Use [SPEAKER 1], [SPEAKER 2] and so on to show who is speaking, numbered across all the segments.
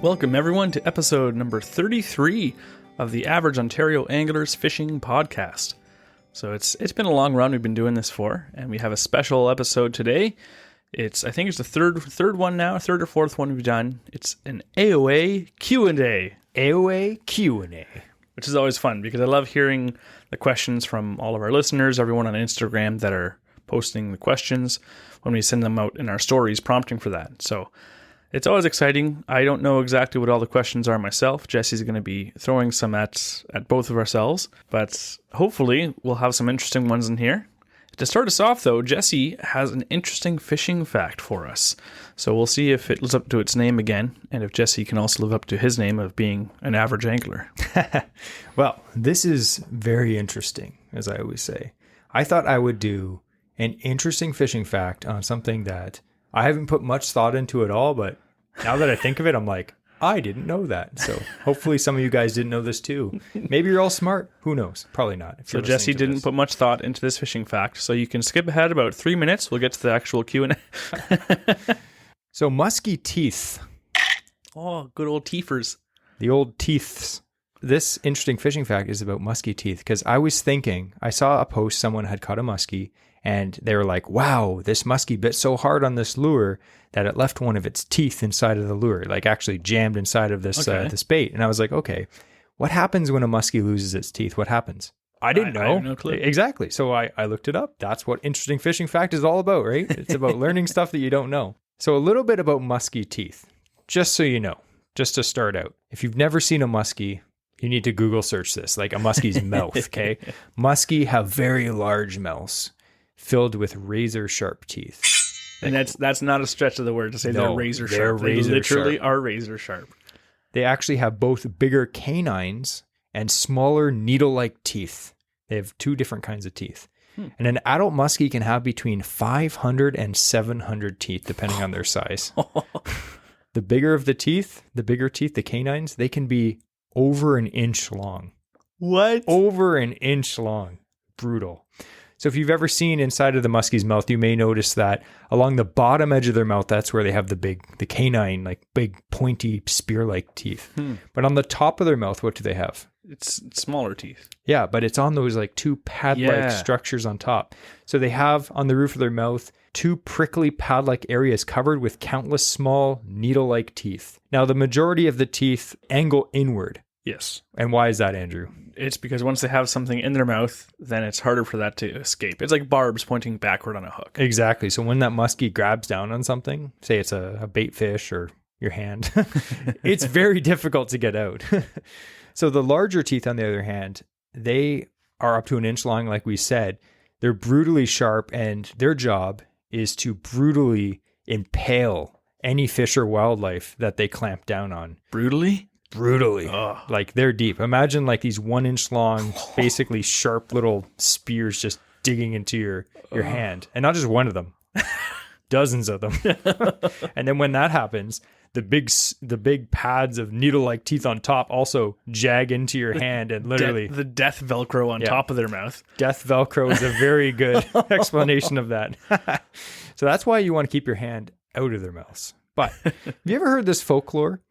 [SPEAKER 1] Welcome everyone to episode number 33 of the Average Ontario Anglers Fishing Podcast. So it's been a long run we've been doing this for, and we have a special episode today. I think it's the third one now, third or fourth one we've done. It's an AOA Q&A.
[SPEAKER 2] AOA Q&A.
[SPEAKER 1] Which is always fun because I love hearing the questions from all of our listeners, everyone on Instagram that are posting the questions when we send them out in our stories prompting for that. So it's always exciting. I don't know exactly what all the questions are myself. Jesse's going to be throwing some at both of ourselves, but hopefully we'll have some interesting ones in here. To start us off, though, Jesse has an interesting fishing fact for us. So we'll see if it lives up to its name again, and if Jesse can also live up to his name of being an average angler.
[SPEAKER 2] Well, this is very interesting, as I always say. I thought I would do an interesting fishing fact on something that I haven't put much thought into at all, but now that I think of it, I'm like, I didn't know that. So hopefully some of you guys didn't know this too. Maybe you're all smart. Who knows? Probably not.
[SPEAKER 1] So Jesse didn't put much thought into this fishing fact. So you can skip ahead about 3 minutes. We'll get to the actual Q&A.
[SPEAKER 2] So musky teeth.
[SPEAKER 1] Oh, good old teethers.
[SPEAKER 2] The old teeths. This interesting fishing fact is about musky teeth because I was thinking, I saw a post someone had caught a muskie and they were like, wow, this muskie bit so hard on this lure that it left one of its teeth inside of the lure, like actually jammed inside of this this bait. And I was like, okay, what happens when a muskie loses its teeth? What happens? I didn't know.
[SPEAKER 1] I have no clue.
[SPEAKER 2] Exactly. So I looked it up. That's what interesting fishing fact is all about, right? It's about learning stuff that you don't know. So a little bit about muskie teeth, just so you know, just to start out. If you've never seen a muskie, you need to Google search this, like a muskie's mouth, okay? Muskie have very large mouths filled with razor sharp teeth.
[SPEAKER 1] And that's not a stretch of the word to say they're razor sharp. They literally are razor sharp.
[SPEAKER 2] They actually have both bigger canines and smaller needle-like teeth. They have two different kinds of teeth. And an adult muskie can have between 500 and 700 teeth, depending on their size. The bigger of the teeth, the canines, they can be over an inch long.
[SPEAKER 1] What?
[SPEAKER 2] Over an inch long. Brutal. So if you've ever seen inside of the muskie's mouth, you may notice that along the bottom edge of their mouth, that's where they have the canine, like big pointy spear-like teeth. But on the top of their mouth, what do they have?
[SPEAKER 1] It's smaller teeth.
[SPEAKER 2] Yeah, but it's on those like two pad-like structures on top. So they have on the roof of their mouth two prickly pad-like areas covered with countless small needle-like teeth. Now, the majority of the teeth angle inward.
[SPEAKER 1] Yes.
[SPEAKER 2] And why is that, Andrew?
[SPEAKER 1] It's because once they have something in their mouth, then it's harder for that to escape. It's like barbs pointing backward on a hook.
[SPEAKER 2] Exactly. So when that muskie grabs down on something, say it's a bait fish or your hand, it's very difficult to get out. So the larger teeth, on the other hand, they are up to an inch long, like we said. They're brutally sharp, and their job is to brutally impale any fish or wildlife that they clamp down on.
[SPEAKER 1] Brutally?
[SPEAKER 2] Brutally. Like they're deep. Imagine like these 1 inch long, basically sharp little spears just digging into your hand. And not just one of them, dozens of them. And then when that happens, the big pads of needle-like teeth on top also jag into your hand and literally...
[SPEAKER 1] The death Velcro on top of their mouth.
[SPEAKER 2] Death Velcro is a very good explanation of that. So that's why you want to keep your hand out of their mouths. But have you ever heard this folklore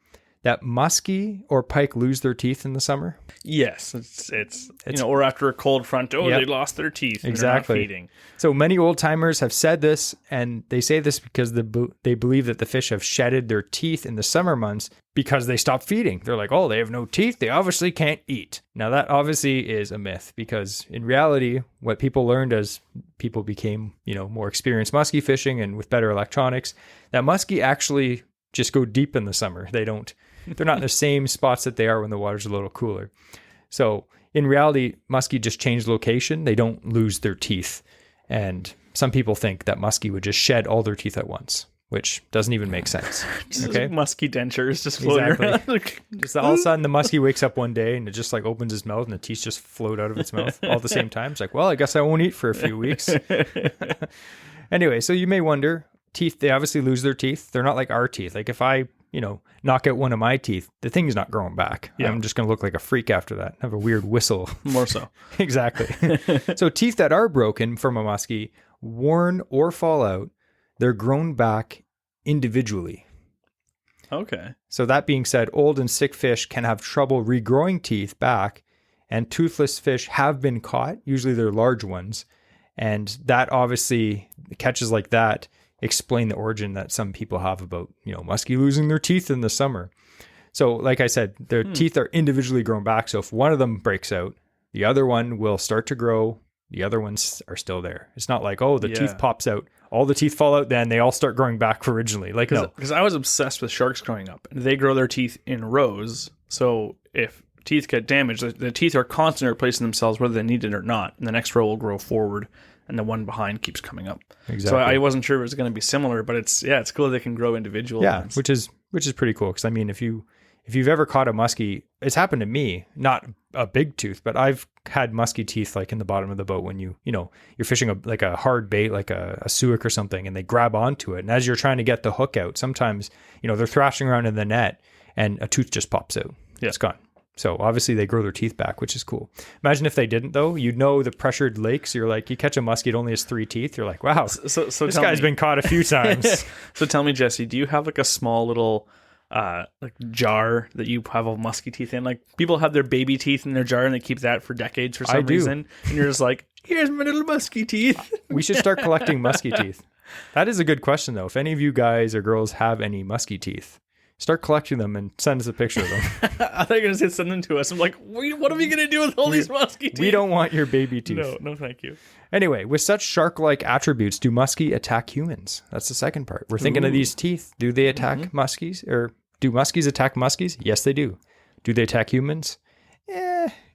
[SPEAKER 2] that muskie or pike lose their teeth in the summer?
[SPEAKER 1] Yes, it's or after a cold front, they lost their teeth.
[SPEAKER 2] Exactly.
[SPEAKER 1] They're not feeding.
[SPEAKER 2] So many old timers have said this, and they say this because they believe that the fish have shedded their teeth in the summer months because they stopped feeding. They're like, oh, they have no teeth. They obviously can't eat. Now that obviously is a myth because in reality, what people learned as people became, more experienced muskie fishing and with better electronics, that muskie actually just go deep in the summer. They're not in the same spots that they are when the water's a little cooler. So in reality, muskie just change location. They don't lose their teeth. And some people think that muskie would just shed all their teeth at once, which doesn't even make sense.
[SPEAKER 1] Okay, muskie dentures just floating around.
[SPEAKER 2] Just all of a sudden the muskie wakes up one day and it just like opens his mouth and the teeth just float out of its mouth all at the same time. It's like, well, I guess I won't eat for a few weeks. Anyway, so you may wonder, teeth, they obviously lose their teeth. They're not like our teeth. Like if I, knock out one of my teeth, the thing's not growing back. Yeah. I'm just going to look like a freak after that. Have a weird whistle.
[SPEAKER 1] More so.
[SPEAKER 2] Exactly. So teeth that are broken from a muskie, worn or fall out, they're grown back individually.
[SPEAKER 1] Okay.
[SPEAKER 2] So that being said, old and sick fish can have trouble regrowing teeth back, and toothless fish have been caught. Usually they're large ones. And that obviously, catches like that explain the origin that some people have about, muskie losing their teeth in the summer. So like I said, their teeth are individually grown back. So if one of them breaks out, the other one will start to grow. The other ones are still there. It's not like, the teeth pops out. All the teeth fall out, then they all start growing back originally. Like, no.
[SPEAKER 1] Because I was obsessed with sharks growing up. And they grow their teeth in rows. So if teeth get damaged, the teeth are constantly replacing themselves whether they need it or not. And the next row will grow forward, and the one behind keeps coming up.
[SPEAKER 2] Exactly.
[SPEAKER 1] So I wasn't sure if it was going to be similar, but it's cool they can grow individual ones.
[SPEAKER 2] which is pretty cool. Because I mean, if you've ever caught a muskie, it's happened to me, not a big tooth, but I've had muskie teeth like in the bottom of the boat when you're fishing a hard bait, like a suic or something, and they grab onto it. And as you're trying to get the hook out, sometimes, they're thrashing around in the net and a tooth just pops out. Yeah. It's gone. So obviously they grow their teeth back, which is cool. Imagine if they didn't though. You'd know the pressured lakes. You're like, you catch a muskie, it only has 3 teeth. You're like, wow, so this guy's been caught a few times.
[SPEAKER 1] So tell me, Jesse, do you have like a small little jar that you have all musky teeth in? Like people have their baby teeth in their jar and they keep that for decades for some reason. And you're just like, here's my little musky teeth.
[SPEAKER 2] We should start collecting musky teeth. That is a good question though. If any of you guys or girls have any musky teeth, start collecting them and send us a picture of them.
[SPEAKER 1] I thought you were going to say send them to us. I'm like, what are we going to do with all these musky teeth?
[SPEAKER 2] We don't want your baby teeth.
[SPEAKER 1] No, thank you.
[SPEAKER 2] Anyway, with such shark-like attributes, do muskie attack humans? That's the second part. We're thinking of these teeth. Do they attack muskies? Or do muskies attack muskies? Yes, they do. Do they attack humans?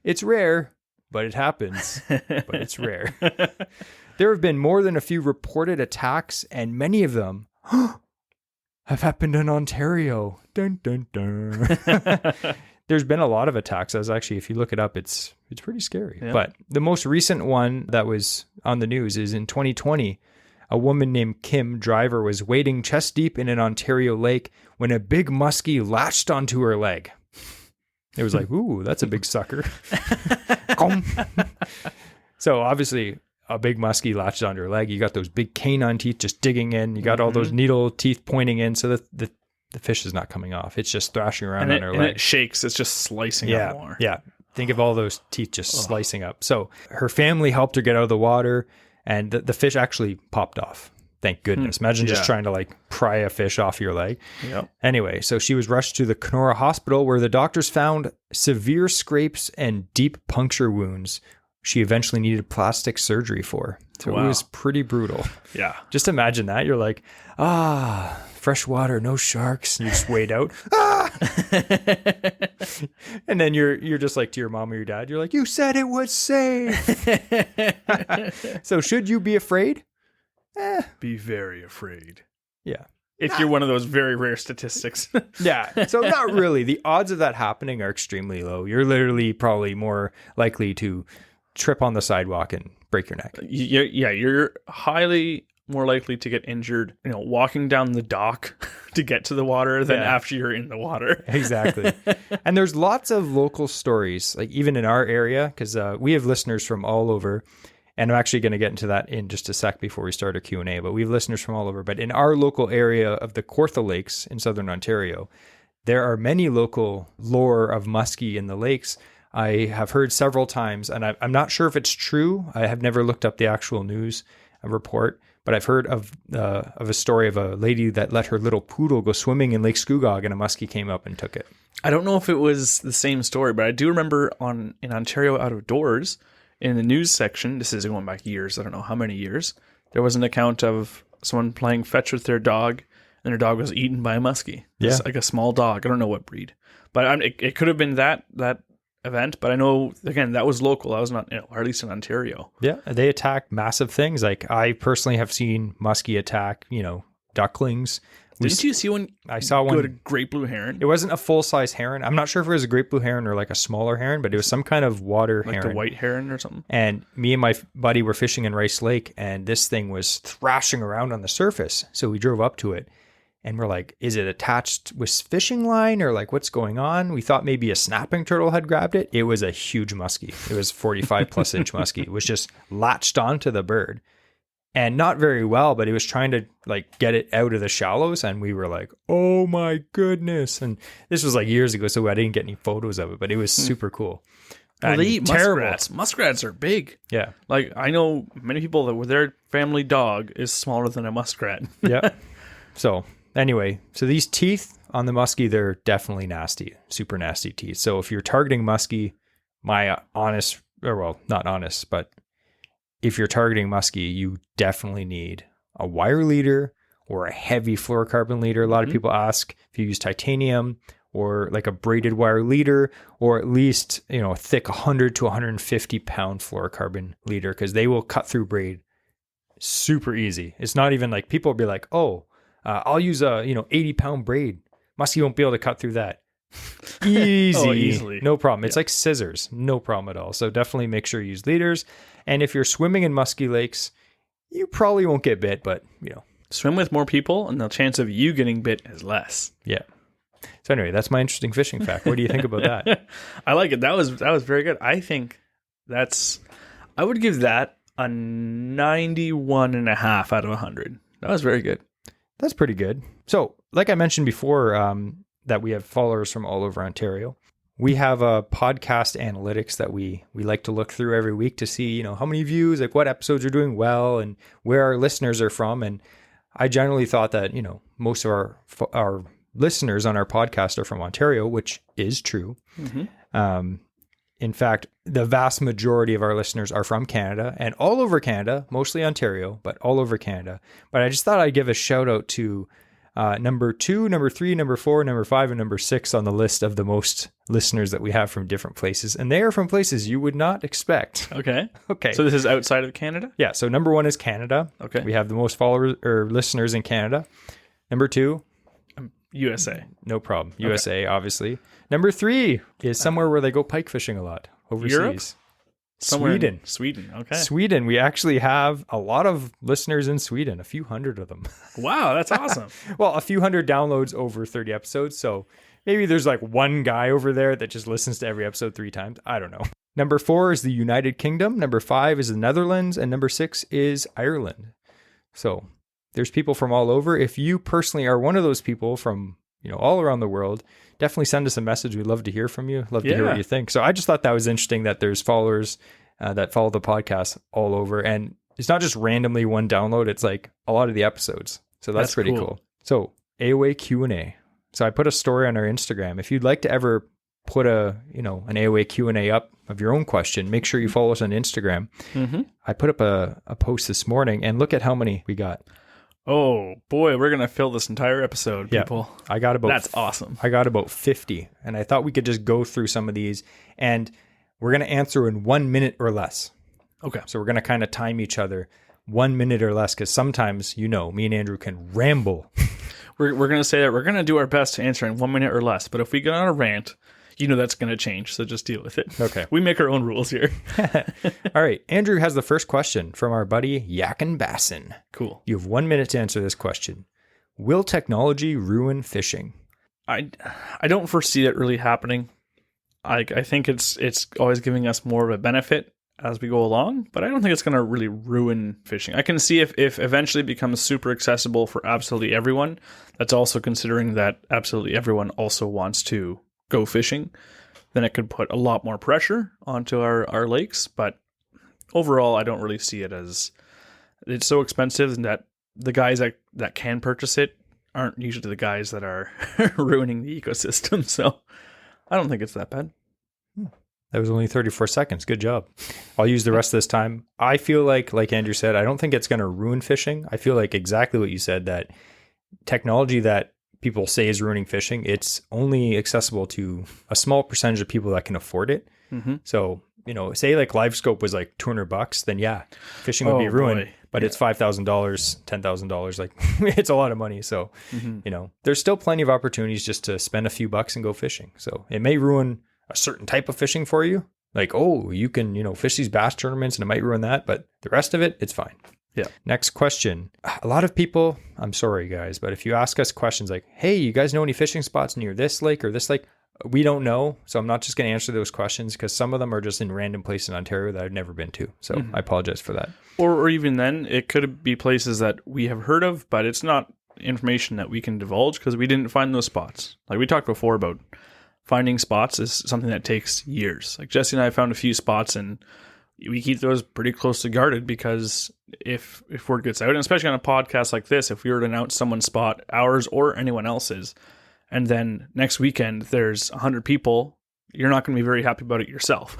[SPEAKER 2] It's rare, but it happens. But it's rare. There have been more than a few reported attacks, and many of them have happened in Ontario. Dun, dun, dun. There's been a lot of attacks. If you look it up, it's pretty scary. Yeah. But the most recent one that was on the news is in 2020. A woman named Kim Driver was wading chest deep in an Ontario lake when a big muskie latched onto her leg. It was like, ooh, that's a big sucker. So obviously, a big muskie latched onto her leg. You got those big canine teeth just digging in. You got all those needle teeth pointing in. So the fish is not coming off. It's just thrashing around on her leg.
[SPEAKER 1] And it shakes. It's just slicing up more.
[SPEAKER 2] Yeah. Think of all those teeth just slicing up. So her family helped her get out of the water, and the fish actually popped off. Thank goodness. Imagine just trying to pry a fish off your leg.
[SPEAKER 1] Yep.
[SPEAKER 2] Anyway, so she was rushed to the Kenora Hospital where the doctors found severe scrapes and deep puncture wounds she eventually needed plastic surgery for. So it was pretty brutal.
[SPEAKER 1] Yeah.
[SPEAKER 2] Just imagine that. You're like, fresh water, no sharks. And you just wade out. And then you're just like to your mom or your dad, you're like, you said it was safe. So should you be afraid?
[SPEAKER 1] Be very afraid.
[SPEAKER 2] Yeah.
[SPEAKER 1] If you're one of those very rare statistics.
[SPEAKER 2] Yeah. So not really. The odds of that happening are extremely low. You're literally probably more likely to trip on the sidewalk and break your neck.
[SPEAKER 1] You're highly more likely to get injured, walking down the dock to get to the water than after you're in the water.
[SPEAKER 2] Exactly. And there's lots of local stories, like even in our area, because we have listeners from all over. And I'm actually going to get into that in just a sec before we start our Q&A, but we have listeners from all over. But in our local area of the Kawartha Lakes in southern Ontario, there are many local lore of muskie in the lakes. I have heard several times, and I'm not sure if it's true. I have never looked up the actual news report, but I've heard of a story of a lady that let her little poodle go swimming in Lake Scugog, and a muskie came up and took it.
[SPEAKER 1] I don't know if it was the same story, but I do remember in Ontario Out of Doors, in the news section, this is going back years, I don't know how many years, there was an account of someone playing fetch with their dog, and their dog was eaten by a muskie. Yeah. It's like a small dog. I don't know what breed. But it could have been that event, but I know, again, that was local. I was not, or at least in Ontario.
[SPEAKER 2] Yeah, they attack massive things. Like I personally have seen muskie attack, ducklings.
[SPEAKER 1] Didn't you see one?
[SPEAKER 2] I saw one.
[SPEAKER 1] Go to great blue heron.
[SPEAKER 2] It wasn't a full-size heron. I'm not sure if it was a great blue heron or like a smaller heron, but it was some kind of water heron.
[SPEAKER 1] Like the white heron or something?
[SPEAKER 2] And me and my buddy were fishing in Rice Lake, and this thing was thrashing around on the surface. So we drove up to it, and we're like, is it attached with fishing line or like what's going on? We thought maybe a snapping turtle had grabbed it. It was a huge muskie. It was 45 plus inch muskie. It was just latched onto the bird. and not very well, but he was trying to like get it out of the shallows. And we were like, oh my goodness. And this was like years ago, so I didn't get any photos of it, but it was super cool.
[SPEAKER 1] Well,
[SPEAKER 2] And
[SPEAKER 1] they eat
[SPEAKER 2] terrible.
[SPEAKER 1] muskrats. Muskrats are big.
[SPEAKER 2] Yeah.
[SPEAKER 1] Like, I know many people that their family dog is smaller than a muskrat.
[SPEAKER 2] Yeah. So anyway, so these teeth on the muskie, they're definitely nasty, super nasty teeth. So if you're targeting muskie, my honest, or well, not honest, but if you're targeting muskie, you definitely need a wire leader or a heavy fluorocarbon leader. A lot of people ask if you use titanium or like a braided wire leader, or at least, you know, a thick 100 to 150 pound fluorocarbon leader, because they will cut through braid super easy. It's not even like people will be like, oh, I'll use a 80-pound braid. Muskie won't be able to cut through that. Easy.
[SPEAKER 1] Oh, easily.
[SPEAKER 2] No problem. It's like scissors. No problem at all. So definitely make sure you use leaders. And if you're swimming in musky lakes, you probably won't get bit, but
[SPEAKER 1] Swim with more people, and the chance of you getting bit is less.
[SPEAKER 2] yeah. So anyway, that's my interesting fishing fact. What do you think about that?
[SPEAKER 1] I like it. That was very good. I think I would give that a 91.5 out of 100. That was very good.
[SPEAKER 2] That's pretty good. So, like I mentioned before, that we have followers from all over Ontario. We have a podcast analytics that we like to look through every week to see, how many views, like what episodes are doing well, and where our listeners are from. And I generally thought that, most of our listeners on our podcast are from Ontario, which is true. Mm-hmm. In fact, the vast majority of our listeners are from Canada, and all over Canada, mostly Ontario, but all over Canada. But I just thought I'd give a shout out to number 2, number 3, number 4, number 5, and number 6 on the list of the most listeners that we have from different places. And they are from places you would not expect.
[SPEAKER 1] Okay.
[SPEAKER 2] Okay.
[SPEAKER 1] So this is outside of Canada?
[SPEAKER 2] Yeah. So number 1 is Canada.
[SPEAKER 1] Okay.
[SPEAKER 2] We have the most followers or listeners in Canada. Number 2,
[SPEAKER 1] USA.
[SPEAKER 2] no problem. USA, obviously. Number 3 is somewhere where they go pike fishing a lot. Overseas.
[SPEAKER 1] Europe? Somewhere
[SPEAKER 2] Sweden.
[SPEAKER 1] in Sweden. Okay.
[SPEAKER 2] Sweden. We actually have a lot of listeners in Sweden, a few hundred of them.
[SPEAKER 1] Wow, that's awesome.
[SPEAKER 2] Well, a few hundred downloads over 30 episodes. So maybe there's like one guy over there that just listens to every episode 3 times. I don't know. Number 4 is the United Kingdom. Number 5 is the Netherlands. And number 6 is Ireland. So there's people from all over. If you personally are one of those people from, all around the world, definitely send us a message. We'd love to hear from you. Love to hear what you think. So I just thought that was interesting that there's followers that follow the podcast all over. And it's not just randomly one download. It's like a lot of the episodes. So that's pretty cool. So AOA Q&A. So I put a story on our Instagram. If you'd like to ever put an AOA Q&A up of your own question, make sure you follow us on Instagram. Mm-hmm. I put up a post this morning, and look at how many we got.
[SPEAKER 1] Oh boy, we're going to fill this entire episode, people.
[SPEAKER 2] I got about
[SPEAKER 1] That's awesome.
[SPEAKER 2] I got about 50, and I thought we could just go through some of these, and we're going to answer in 1 minute or less.
[SPEAKER 1] Okay.
[SPEAKER 2] So we're going to kind of time each other 1 minute or less, because sometimes, me and Andrew can ramble.
[SPEAKER 1] We're going to say that we're going to do our best to answer in 1 minute or less, but if we go on a rant, that's going to change, so just deal with it.
[SPEAKER 2] Okay.
[SPEAKER 1] We make our own rules here.
[SPEAKER 2] All right. Andrew has the first question from our buddy Yakin Bassin.
[SPEAKER 1] Cool.
[SPEAKER 2] You have 1 minute to answer this question. Will technology ruin fishing?
[SPEAKER 1] I don't foresee it really happening. I think it's always giving us more of a benefit as we go along, but I don't think it's going to really ruin fishing. I can see if eventually it becomes super accessible for absolutely everyone, that's also considering that absolutely everyone also wants to go fishing, then it could put a lot more pressure onto our lakes. But overall, I don't really see it as it's so expensive, and that the guys that can purchase it aren't usually the guys that are ruining the ecosystem. So I don't think it's that bad.
[SPEAKER 2] That was only 34 seconds. Good job. I'll use the rest of this time. I feel like Andrew said, I don't think it's going to ruin fishing. I feel like exactly what you said, that technology that people say is ruining fishing, it's only accessible to a small percentage of people that can afford it. Mm-hmm. So, say like LiveScope was like $200, then yeah, fishing would be ruined. Boy. But it's $5,000, $10,000. Like it's a lot of money. So, there's still plenty of opportunities just to spend a few bucks and go fishing. So it may ruin a certain type of fishing for you. Like, you can, fish these bass tournaments, and it might ruin that, but the rest of it, it's fine.
[SPEAKER 1] Yeah.
[SPEAKER 2] Next question. A lot of people, I'm sorry guys, but if you ask us questions like, hey, you guys know any fishing spots near this lake or this lake? We don't know, so I'm not just going to answer those questions because some of them are just in random places in Ontario that I've never been to. So I apologize for that.
[SPEAKER 1] Or even then, it could be places that we have heard of, but it's not information that we can divulge because we didn't find those spots. Like we talked before about finding spots is something that takes years. Like Jesse and I found a few spots and we keep those pretty closely guarded because if word gets out, and especially on a podcast like this, if we were to announce someone's spot, ours or anyone else's, and then next weekend there's 100 people, you're not going to be very happy about it yourself.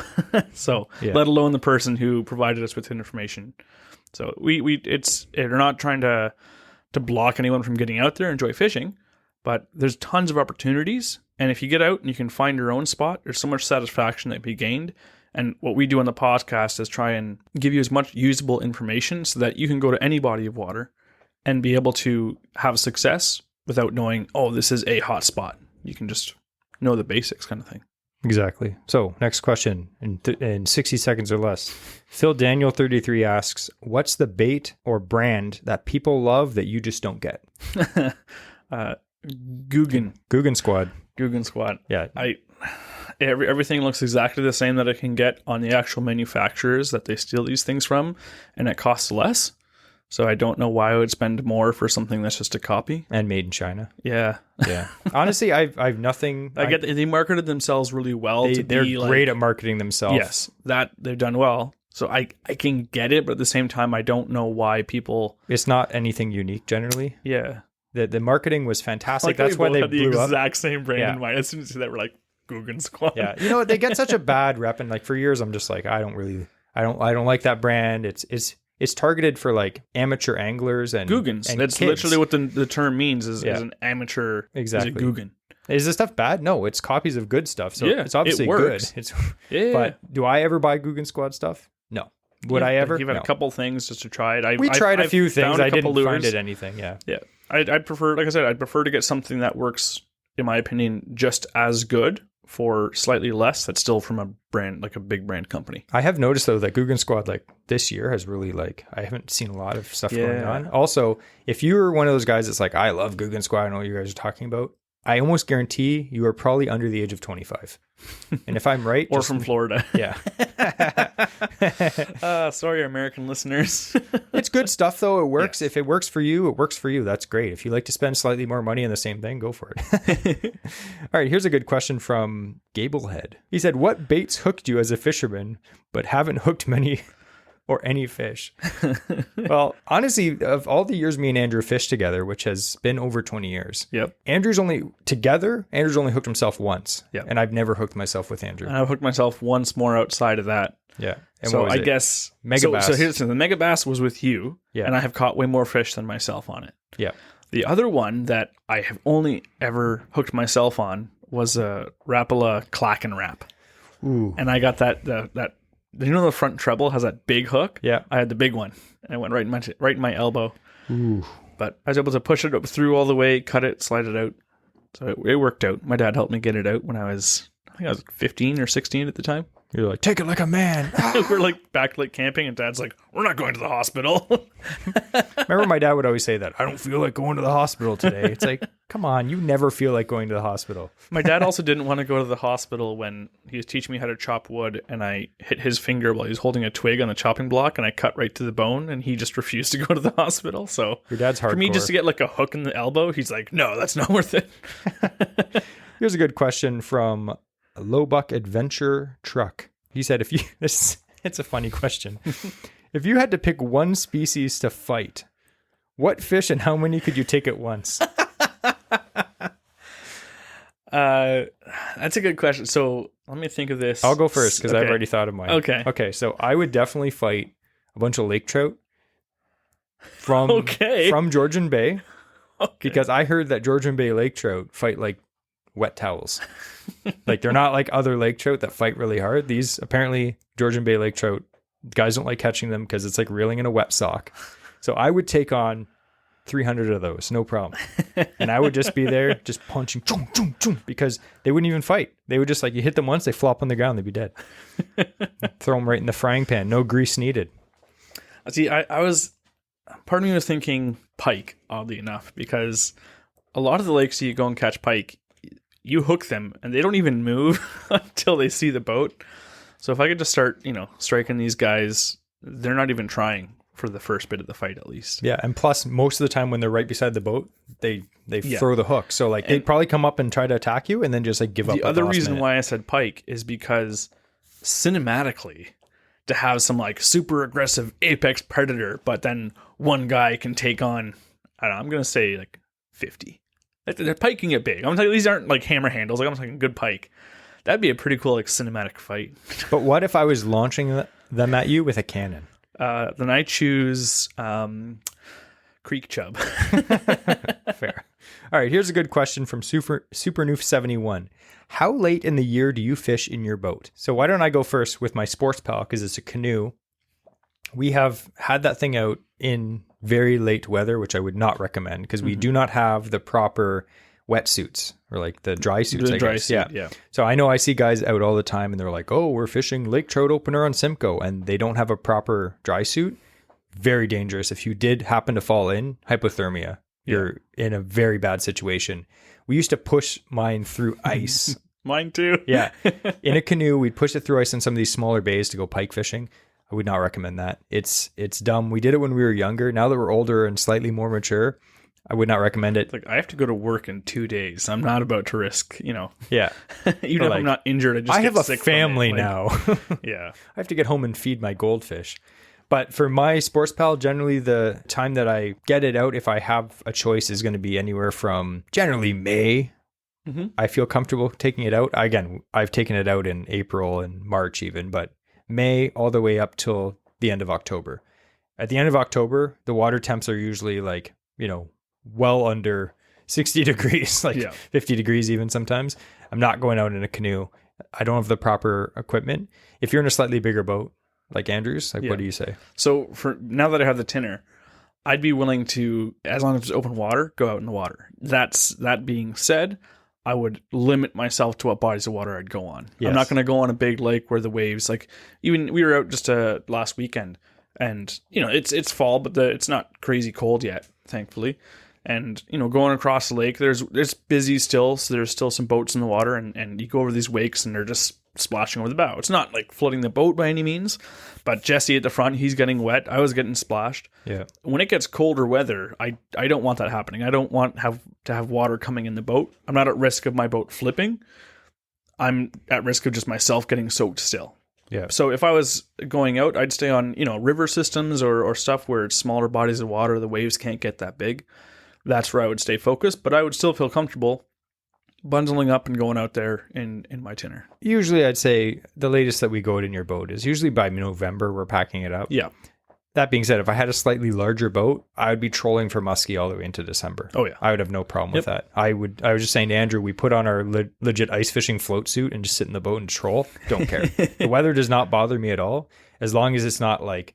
[SPEAKER 1] So let alone the person who provided us with information. So we're not trying to block anyone from getting out there and enjoy fishing, but there's tons of opportunities. And if you get out and you can find your own spot, there's so much satisfaction that can be gained. And what we do on the podcast is try and give you as much usable information so that you can go to any body of water and be able to have success without knowing, oh, this is a hot spot. You can just know the basics kind of thing.
[SPEAKER 2] Exactly. So next question in 60 seconds or less. Phil Daniel 33 asks, what's the bait or brand that people love that you just don't get? Guggen Squad.
[SPEAKER 1] Guggen Squad.
[SPEAKER 2] Yeah.
[SPEAKER 1] Everything looks exactly the same that I can get on the actual manufacturers that they steal these things from, and it costs less. So I don't know why I would spend more for something that's just a copy.
[SPEAKER 2] And made in China.
[SPEAKER 1] Yeah.
[SPEAKER 2] Yeah. Honestly, I've nothing.
[SPEAKER 1] They marketed themselves really well.
[SPEAKER 2] They're great at marketing themselves.
[SPEAKER 1] Yes, that they've done well. So I can get it, but at the same time, I don't know why people.
[SPEAKER 2] It's not anything unique generally.
[SPEAKER 1] Yeah.
[SPEAKER 2] The marketing was fantastic.
[SPEAKER 1] Like
[SPEAKER 2] that's why they
[SPEAKER 1] had
[SPEAKER 2] blew
[SPEAKER 1] the
[SPEAKER 2] up.
[SPEAKER 1] exact same brand in mind. As soon as that, we're like Guggen Squad.
[SPEAKER 2] Yeah. You know what? They get such a bad rep, and like for years, I'm just like, I don't like that brand. It's targeted for like amateur anglers and
[SPEAKER 1] Guggens.
[SPEAKER 2] And
[SPEAKER 1] that's
[SPEAKER 2] kids.
[SPEAKER 1] literally what the term means is an amateur.
[SPEAKER 2] Exactly.
[SPEAKER 1] Is a Guggen.
[SPEAKER 2] Is this stuff bad? No, it's copies of good stuff. So it's obviously
[SPEAKER 1] it works.
[SPEAKER 2] good.
[SPEAKER 1] Yeah.
[SPEAKER 2] But do I ever buy Guggen Squad stuff? No. Would I ever?
[SPEAKER 1] You've had a couple things just to try it.
[SPEAKER 2] We tried a few things. I didn't
[SPEAKER 1] lures.
[SPEAKER 2] find it anything. Yeah.
[SPEAKER 1] Yeah. I'd prefer, like I said, I'd prefer to get something that works, in my opinion, just as good for slightly less. That's still from a brand, like a big brand company.
[SPEAKER 2] I have noticed though that Guggen Squad like this year has really I haven't seen a lot of stuff going on. Also, if you're one of those guys that's like, I love Guggen Squad, I know what you guys are talking about, I almost guarantee you are probably under the age of 25. And if I'm right,
[SPEAKER 1] or from Florida.
[SPEAKER 2] Yeah.
[SPEAKER 1] Sorry, American listeners.
[SPEAKER 2] It's good stuff though. It works. Yes. If it works for you, it works for you. That's great. If you like to spend slightly more money on the same thing, go for it. All right. Here's a good question from Gablehead. He said, what baits hooked you as a fisherman, but haven't hooked many or any fish? Well, honestly, of all the years me and Andrew fished together, which has been over 20 years, Andrew's only hooked himself once. Yep. And I've never hooked myself with Andrew.
[SPEAKER 1] And I've hooked myself once more outside of that.
[SPEAKER 2] Yeah. And
[SPEAKER 1] so I guess
[SPEAKER 2] Mega Bass.
[SPEAKER 1] So here's the thing. The Mega Bass was with you, and I have caught way more fish than myself on it.
[SPEAKER 2] Yeah.
[SPEAKER 1] The other one that I have only ever hooked myself on was a Rapala Clack and Wrap.
[SPEAKER 2] Ooh.
[SPEAKER 1] And I got that you know the front treble has that big hook?
[SPEAKER 2] Yeah.
[SPEAKER 1] I had the big one. And it went right in my elbow.
[SPEAKER 2] Ooh.
[SPEAKER 1] But I was able to push it up through all the way, cut it, slide it out. So it worked out. My dad helped me get it out when I think I was 15 or 16 at the time.
[SPEAKER 2] You're like, take it like a man.
[SPEAKER 1] We're like back like camping, and Dad's like, we're not going to the hospital.
[SPEAKER 2] Remember my dad would always say that, I don't feel like going to the hospital today. It's like, come on, you never feel like going to the hospital.
[SPEAKER 1] My dad also didn't want to go to the hospital when he was teaching me how to chop wood, and I hit his finger while he was holding a twig on the chopping block, and I cut right to the bone, and he just refused to go to the hospital. So
[SPEAKER 2] your dad's hardcore.
[SPEAKER 1] For me just to get like a hook in the elbow, he's like, no, that's not worth it.
[SPEAKER 2] Here's a good question from Lowbuck Adventure Truck. He said, it's a funny question. If you had to pick one species to fight, what fish and how many could you take at once?
[SPEAKER 1] That's a good question. So let me think of this.
[SPEAKER 2] I'll go first because I've already thought of mine. Okay. So I would definitely fight a bunch of lake trout from Georgian Bay because I heard that Georgian Bay lake trout fight like wet towels. Like they're not like other lake trout that fight really hard. These apparently Georgian Bay lake trout, guys don't like catching them because it's like reeling in a wet sock. So I would take on 300 of those, no problem. And I would just be there just punching because they wouldn't even fight. They would just like, you hit them once, they flop on the ground, they'd be dead. Throw them right in the frying pan, no grease needed.
[SPEAKER 1] See, part of me was thinking pike, oddly enough, because a lot of the lakes you go and catch pike, you hook them and they don't even move until they see the boat. So if I could just start, striking these guys, they're not even trying for the first bit of the fight, at least.
[SPEAKER 2] Yeah, and plus most of the time when they're right beside the boat, they throw the hook. So like they'd probably come up and try to attack you and then just like give up.
[SPEAKER 1] The other reason why I said pike is because cinematically, to have some like super aggressive apex predator, but then one guy can take on, I don't know, I'm going to say like 50. They're piking it big. I'm like, these aren't like hammer handles. Like I'm like a good pike. That'd be a pretty cool like cinematic fight.
[SPEAKER 2] But what if I was launching them at you with a cannon?
[SPEAKER 1] Then I choose Creek Chub.
[SPEAKER 2] Fair. All right, here's a good question from Supernoof71. How late in the year do you fish in your boat? So why don't I go first with my sports pal, because it's a canoe. We have had that thing out in very late weather, which I would not recommend, because we do not have the proper wetsuits, or like the dry suits.
[SPEAKER 1] The dry suit, yeah.
[SPEAKER 2] So I know I see guys out all the time and they're like, oh, we're fishing lake trout opener on Simcoe, and they don't have a proper dry suit. Very dangerous. If you did happen to fall in, hypothermia, you're in a very bad situation. We used to push mine through ice.
[SPEAKER 1] Mine too.
[SPEAKER 2] Yeah. In a canoe, we'd push it through ice in some of these smaller bays to go pike fishing. I would not recommend that. It's dumb. We did it when we were younger. Now that we're older and slightly more mature, I would not recommend it.
[SPEAKER 1] Like I have to go to work in 2 days. I'm not about to risk,
[SPEAKER 2] Yeah.
[SPEAKER 1] Even if I'm not injured,
[SPEAKER 2] I have a family now.
[SPEAKER 1] Yeah.
[SPEAKER 2] I have to get home and feed my goldfish. But for my sports pal, generally the time that I get it out, if I have a choice, is going to be anywhere from generally May. Mm-hmm. I feel comfortable taking it out. Again, I've taken it out in April and March even, but May all the way up till the end of October. At the end of October, the water temps are usually like, well under 60 degrees, like 50 degrees even sometimes. I'm not going out in a canoe. I don't have the proper equipment. If you're in a slightly bigger boat, like Andrew's, what do you say?
[SPEAKER 1] So for now that I have the tinner, I'd be willing to, as long as it's open water, go out in the water. That being said, I would limit myself to what bodies of water I'd go on. Yes. I'm not going to go on a big lake where the waves, like even we were out just last weekend, and it's fall, but it's not crazy cold yet, thankfully. And going across the lake, there's busy still, so there's still some boats in the water, and you go over these wakes and they're just splashing over the bow. It's not like flooding the boat by any means, but Jesse at the front, he's getting wet. I was getting splashed.
[SPEAKER 2] Yeah.
[SPEAKER 1] When it gets colder weather, I don't want that happening. I don't want to have water coming in the boat. I'm not at risk of my boat flipping. I'm at risk of just myself getting soaked still.
[SPEAKER 2] Yeah.
[SPEAKER 1] So if I was going out, I'd stay on river systems or stuff where it's smaller bodies of water. The waves can't get that big. That's where I would stay focused, but I would still feel comfortable bundling up and going out there in my tinner.
[SPEAKER 2] Usually I'd say the latest that we go out in your boat is usually by November we're packing it up.
[SPEAKER 1] Yeah.
[SPEAKER 2] That being said, if I had a slightly larger boat, I would be trolling for Musky all the way into December.
[SPEAKER 1] Oh yeah.
[SPEAKER 2] I would have no problem with that. I was just saying to Andrew, we put on our legit ice fishing float suit and just sit in the boat and troll. Don't care. The weather does not bother me at all, as long as it's not like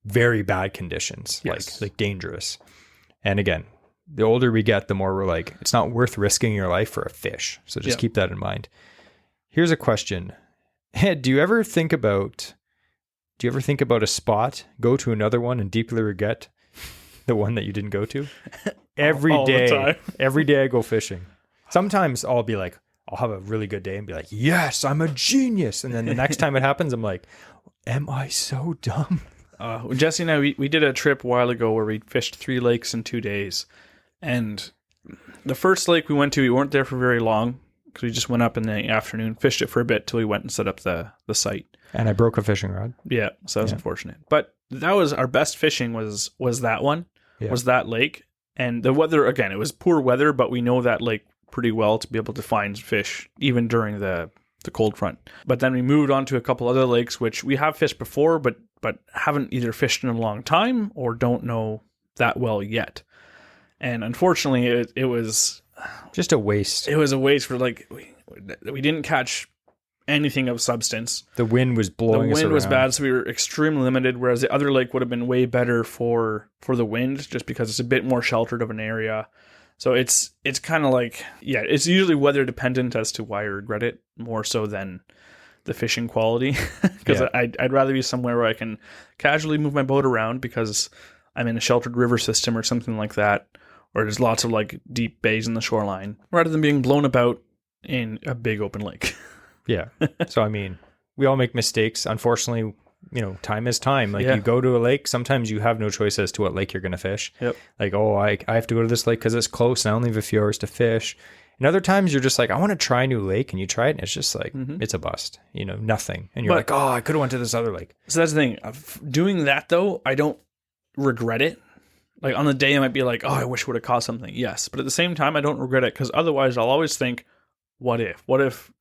[SPEAKER 2] very bad conditions, like dangerous. And again, the older we get, the more we're like, it's not worth risking your life for a fish. So just keep that in mind. Here's a question. Do you ever think about a spot, go to another one, and deeply regret the one that you didn't go to? Every day I go fishing. Sometimes I'll be like, I'll have a really good day and be like, yes, I'm a genius. And then the next time it happens, I'm like, am I so dumb?
[SPEAKER 1] Jesse and I, we did a trip a while ago where we fished 3 lakes in 2 days. And the first lake we went to, we weren't there for very long because we just went up in the afternoon, fished it for a bit till we went and set up the site.
[SPEAKER 2] And I broke a fishing rod.
[SPEAKER 1] Yeah, so that was unfortunate. But that was our best fishing was that one, was that lake. And the weather, again, it was poor weather, but we know that lake pretty well to be able to find fish even during the cold front. But then we moved on to a couple other lakes, which we have fished before, but haven't either fished in a long time or don't know that well yet. And unfortunately, it was
[SPEAKER 2] just a waste.
[SPEAKER 1] It was a waste for we didn't catch anything of substance.
[SPEAKER 2] The wind was blowing us around.
[SPEAKER 1] The wind was bad, so we were extremely limited, whereas the other lake would have been way better for the wind, just because it's a bit more sheltered of an area. So it's kind of like, it's usually weather dependent as to why I regret it more so than the fishing quality. Because I'd rather be somewhere where I can casually move my boat around because I'm in a sheltered river system or something like that, or there's lots of like deep bays in the shoreline, rather than being blown about in a big open lake.
[SPEAKER 2] Yeah. So, I mean, we all make mistakes. Unfortunately, time is time. Like
[SPEAKER 1] Yeah.
[SPEAKER 2] you go to a lake, sometimes you have no choice as to what lake you're going to fish.
[SPEAKER 1] Yep.
[SPEAKER 2] Like, oh, I have to go to this lake because it's close and I only have a few hours to fish. And other times you're just like, I want to try a new lake, and you try it and it's just like, it's a bust, nothing. And you're like, oh, I could have went to this other lake.
[SPEAKER 1] So that's the thing. Doing that though, I don't regret it. Like on the day I might be like, oh, I wish I would have caught something. Yes. But at the same time, I don't regret it, because otherwise I'll always think, what if,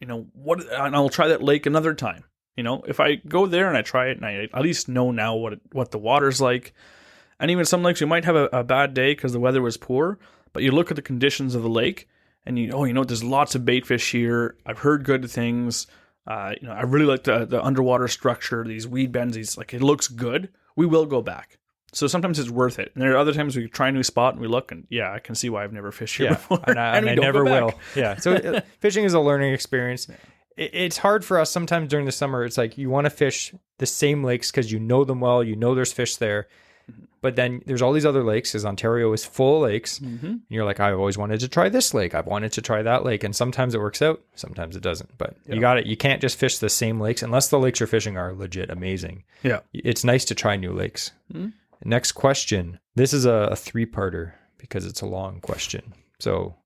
[SPEAKER 1] and I'll try that lake another time. If I go there and I try it and I at least know now what the water's like. And even some lakes, you might have a bad day because the weather was poor, but you look at the conditions of the lake and there's lots of bait fish here. I've heard good things. I really like the underwater structure, these weed bends, it looks good. We will go back. So sometimes it's worth it. And there are other times we try a new spot and we look and I can see why I've never fished here before.
[SPEAKER 2] And I never will. Yeah. So fishing is a learning experience. It's hard for us sometimes during the summer. It's like you want to fish the same lakes because you know them well. There's fish there. But then there's all these other lakes, because Ontario is full of lakes. Mm-hmm. And you're like, I've always wanted to try this lake. I've wanted to try that lake. And sometimes it works out. Sometimes it doesn't. But you can't just fish the same lakes unless the lakes you're fishing are legit amazing. Yeah. It's nice to try new lakes. Mm-hmm. Next question. This is a 3-parter because it's a long question. So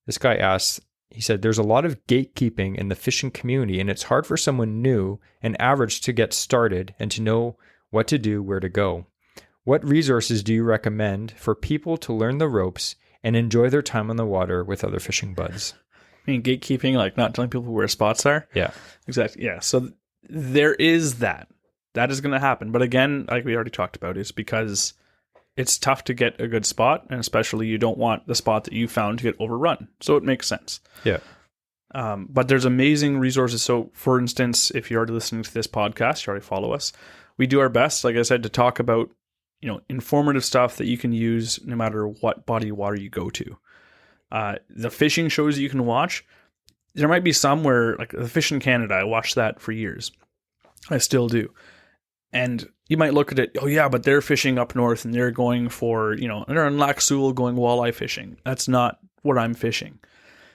[SPEAKER 2] this guy asks, he said, there's a lot of gatekeeping in the fishing community, and it's hard for someone new and average to get started and to know what to do, where to go. What resources do you recommend for people to learn the ropes and enjoy their time on the water with other fishing buds?
[SPEAKER 1] I mean, gatekeeping, like not telling people where spots are?
[SPEAKER 2] Yeah.
[SPEAKER 1] Exactly. Yeah. So there is that. That is going to happen. But again, like we already talked about, it's because it's tough to get a good spot, and especially you don't want the spot that you found to get overrun. So it makes sense.
[SPEAKER 2] Yeah.
[SPEAKER 1] But there's amazing resources. So for instance, if you're already listening to this podcast, you already follow us. We do our best, like I said, to talk about informative stuff that you can use no matter what body of water you go to. The fishing shows you can watch, there might be some where, like the Fish in Canada, I watched that for years. I still do. And you might look at it, oh yeah, but they're fishing up north and they're going for, they're in Lac Seul going walleye fishing. That's not what I'm fishing.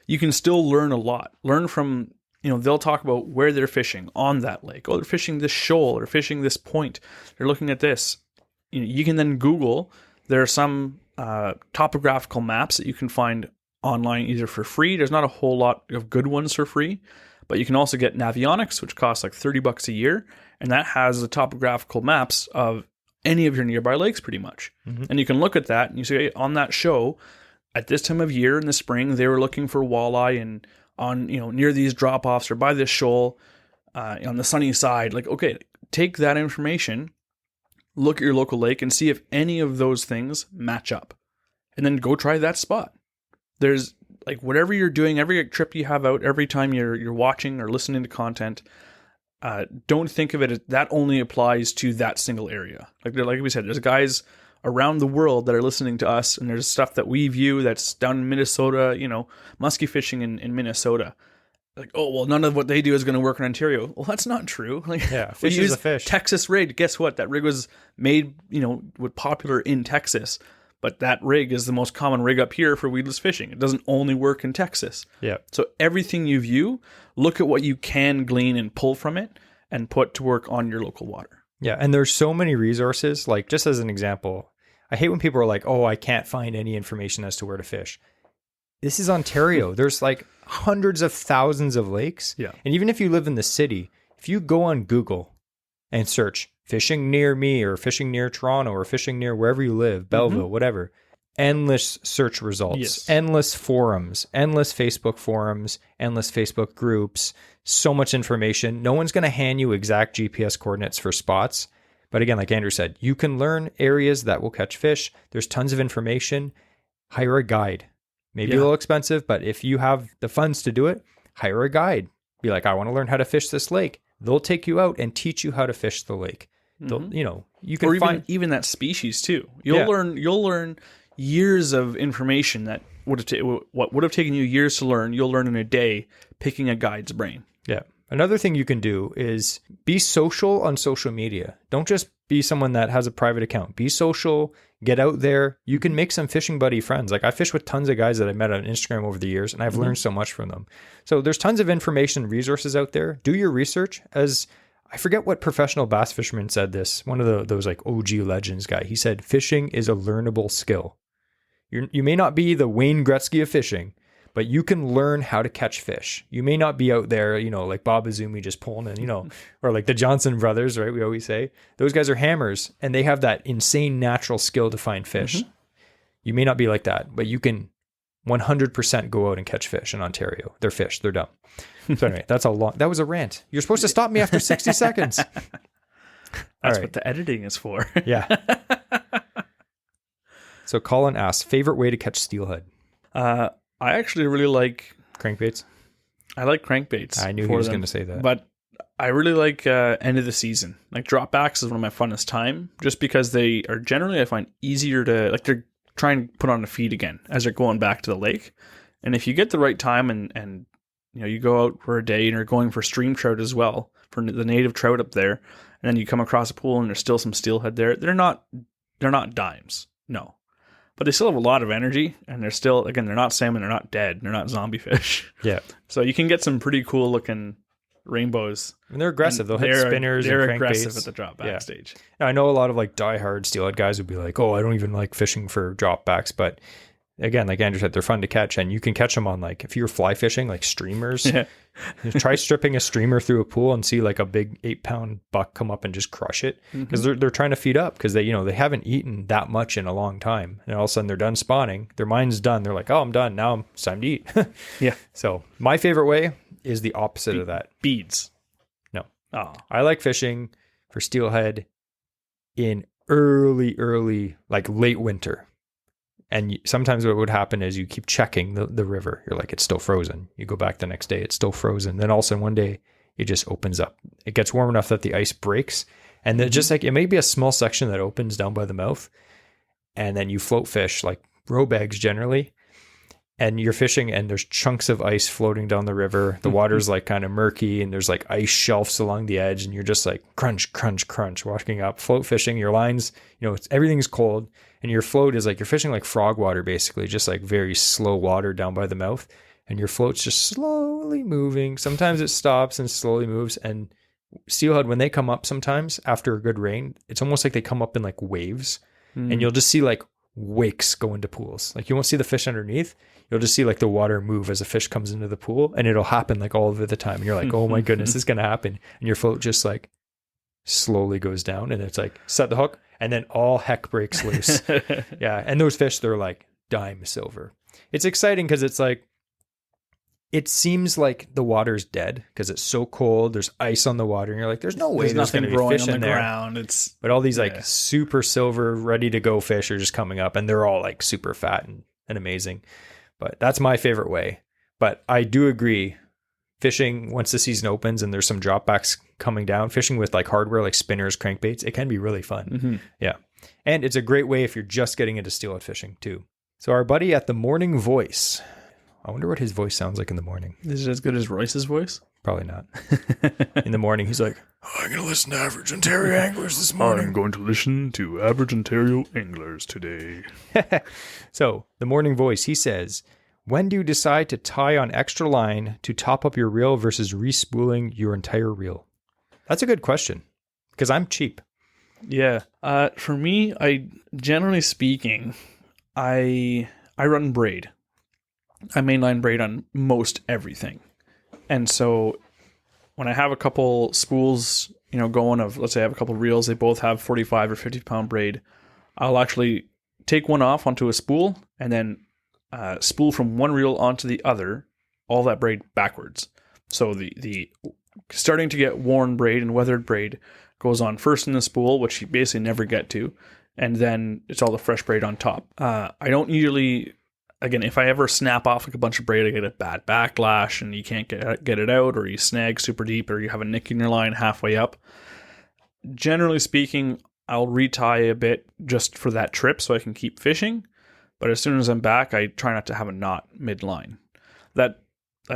[SPEAKER 1] You can still learn a lot. Learn from, they'll talk about where they're fishing on that lake. Oh, they're fishing this shoal or fishing this point. They're looking at this. You can then Google. There are some topographical maps that you can find online either for free. There's not a whole lot of good ones for free, but you can also get Navionics, which costs like $30 a year. And that has the topographical maps of any of your nearby lakes pretty much. Mm-hmm. And you can look at that and you say, hey, on that show, at this time of year in the spring, they were looking for walleye and on, near these drop-offs or by this shoal on the sunny side. Like, okay, take that information, look at your local lake and see if any of those things match up. And then go try that spot. There's like whatever you're doing, every trip you have out, every time you're watching or listening to content, don't think of it as that only applies to that single area. Like we said, there's guys around the world that are listening to us, and there's stuff that we view that's down in Minnesota, musky fishing in Minnesota. Like, oh, well, none of what they do is going to work in Ontario. Well, that's not true. Like,
[SPEAKER 2] yeah, fish is a fish.
[SPEAKER 1] Texas rig. Guess what? That rig was made, was popular in Texas. But that rig is the most common rig up here for weedless fishing. It doesn't only work in Texas.
[SPEAKER 2] Yeah.
[SPEAKER 1] So everything you view, look at what you can glean and pull from it and put to work on your local water.
[SPEAKER 2] Yeah. And there's so many resources. Like, just as an example, I hate when people are like, oh, I can't find any information as to where to fish. This is Ontario. There's like hundreds of thousands of lakes.
[SPEAKER 1] Yeah.
[SPEAKER 2] And even if you live in the city, if you go on Google and search fishing near me or fishing near Toronto or fishing near wherever you live, Belleville, whatever, endless search results, endless forums, endless Facebook forums, endless Facebook groups, so much information. No one's going to hand you exact GPS coordinates for spots. But again, like Andrew said, you can learn areas that will catch fish. There's tons of information. Hire a guide. Maybe a little expensive, but if you have the funds to do it, hire a guide. Be like, I want to learn how to fish this lake. They'll take you out and teach you how to fish the lake. You can
[SPEAKER 1] find even that species too. You'll learn years of information that what would have taken you years to learn. You'll learn in a day picking a guide's brain.
[SPEAKER 2] Yeah. Another thing you can do is be social on social media. Don't just be someone that has a private account. Be social, get out there. You can make some fishing buddy friends. Like I fish with tons of guys that I met on Instagram over the years, and I've learned so much from them. So there's tons of information and resources out there. Do your research. As I forget what professional bass fisherman said this, one of those like OG legends guy. He said, fishing is a learnable skill. You may not be the Wayne Gretzky of fishing, but you can learn how to catch fish. You may not be out there, like Bob Azumi just pulling in, or like the Johnson brothers, right? We always say those guys are hammers and they have that insane natural skill to find fish. You may not be like that, but you can 100% go out and catch fish in Ontario. They're fish. They're dumb. So anyway, that was a rant. You're supposed to stop me after 60 seconds.
[SPEAKER 1] That's what the editing is for.
[SPEAKER 2] Yeah. So Colin asks, favorite way to catch steelhead?
[SPEAKER 1] I actually really like
[SPEAKER 2] crankbaits.
[SPEAKER 1] I like crankbaits.
[SPEAKER 2] I knew he was going to say that.
[SPEAKER 1] But I really like end of the season. Like dropbacks is one of my funnest time, just because they are generally, I find, easier to, like they're trying to put on a feed again as they're going back to the lake. And if you get the right time and you go out for a day and you're going for stream trout as well, for the native trout up there, and then you come across a pool and there's still some steelhead there, they're not dimes. No. But they still have a lot of energy, and they're still, again, they're not salmon, they're not dead, they're not zombie fish.
[SPEAKER 2] Yeah.
[SPEAKER 1] So you can get some pretty cool looking rainbows.
[SPEAKER 2] And they're aggressive. They'll hit spinners and crankbaits. They're
[SPEAKER 1] aggressive at the drop back stage.
[SPEAKER 2] Now, I know a lot of like diehard steelhead guys would be like, oh, I don't even like fishing for drop backs. But again, like Andrew said, they're fun to catch, and you can catch them on like, if you're fly fishing, like streamers. Yeah. Try stripping a streamer through a pool and see like a big 8-pound buck come up and just crush it, because they're trying to feed up, because they haven't eaten that much in a long time, and all of a sudden they're done spawning, their mind's done, they're like, oh, I'm done now, it's time to eat.
[SPEAKER 1] Yeah.
[SPEAKER 2] So my favorite way is the opposite of that.
[SPEAKER 1] Beads.
[SPEAKER 2] No.
[SPEAKER 1] Oh.
[SPEAKER 2] I like fishing for steelhead in early like late winter. And sometimes what would happen is you keep checking the river. You're like, it's still frozen. You go back the next day, it's still frozen. Then all of a sudden one day it just opens up. It gets warm enough that the ice breaks. And then just like, it may be a small section that opens down by the mouth. And then you float fish like row bags generally. And you're fishing and there's chunks of ice floating down the river. The water's like kind of murky and there's like ice shelves along the edge. And you're just like crunch, crunch, crunch, walking up, float fishing. Your lines, everything's cold. And your float is like, you're fishing like frog water, basically, just like very slow water down by the mouth. And your float's just slowly moving. Sometimes it stops and slowly moves. And steelhead, when they come up sometimes after a good rain, it's almost like they come up in like waves. And you'll just see like wakes go into pools. Like you won't see the fish underneath. You'll just see like the water move as a fish comes into the pool. And it'll happen like all of the time. And you're like, oh my goodness, this is going to happen. And your float just like slowly goes down. And it's like, set the hook. And then all heck breaks loose. Yeah. And those fish, they're like dime silver. It's exciting because it's like, it seems like the water's dead because it's so cold. There's ice on the water. And you're like, there's no way there's going to be fish in there. But all these like super silver, ready to go fish are just coming up, and they're all like super fat and amazing. But that's my favorite way. But I do agree, fishing once the season opens and there's some dropbacks coming down, fishing with like hardware like spinners, crankbaits, it can be really fun. Yeah. And it's a great way if you're just getting into steelhead fishing too. So our buddy at the Morning Voice, I wonder what his voice sounds like in the morning.
[SPEAKER 1] Is it as good as Royce's voice?
[SPEAKER 2] Probably not. In the morning, he's like, I'm going to listen to Average Ontario Anglers this morning.
[SPEAKER 1] I'm going to listen to Average Ontario Anglers today.
[SPEAKER 2] So the Morning Voice, he says, when do you decide to tie on extra line to top up your reel versus respooling your entire reel? That's a good question, because I'm cheap.
[SPEAKER 1] Yeah. For me, generally speaking, I run braid. I mainline braid on most everything. And so when I have a couple spools, going of, let's say I have a couple reels, they both have 45 or 50 pound braid, I'll actually take one off onto a spool and then spool from one reel onto the other, all that braid backwards. So the starting to get worn braid and weathered braid goes on first in the spool, which you basically never get to. And then it's all the fresh braid on top. I don't usually, again, if I ever snap off like a bunch of braid, I get a bad backlash and you can't get it out, or you snag super deep, or you have a nick in your line halfway up. Generally speaking, I'll retie a bit just for that trip so I can keep fishing. But as soon as I'm back, I try not to have a knot mid-line. That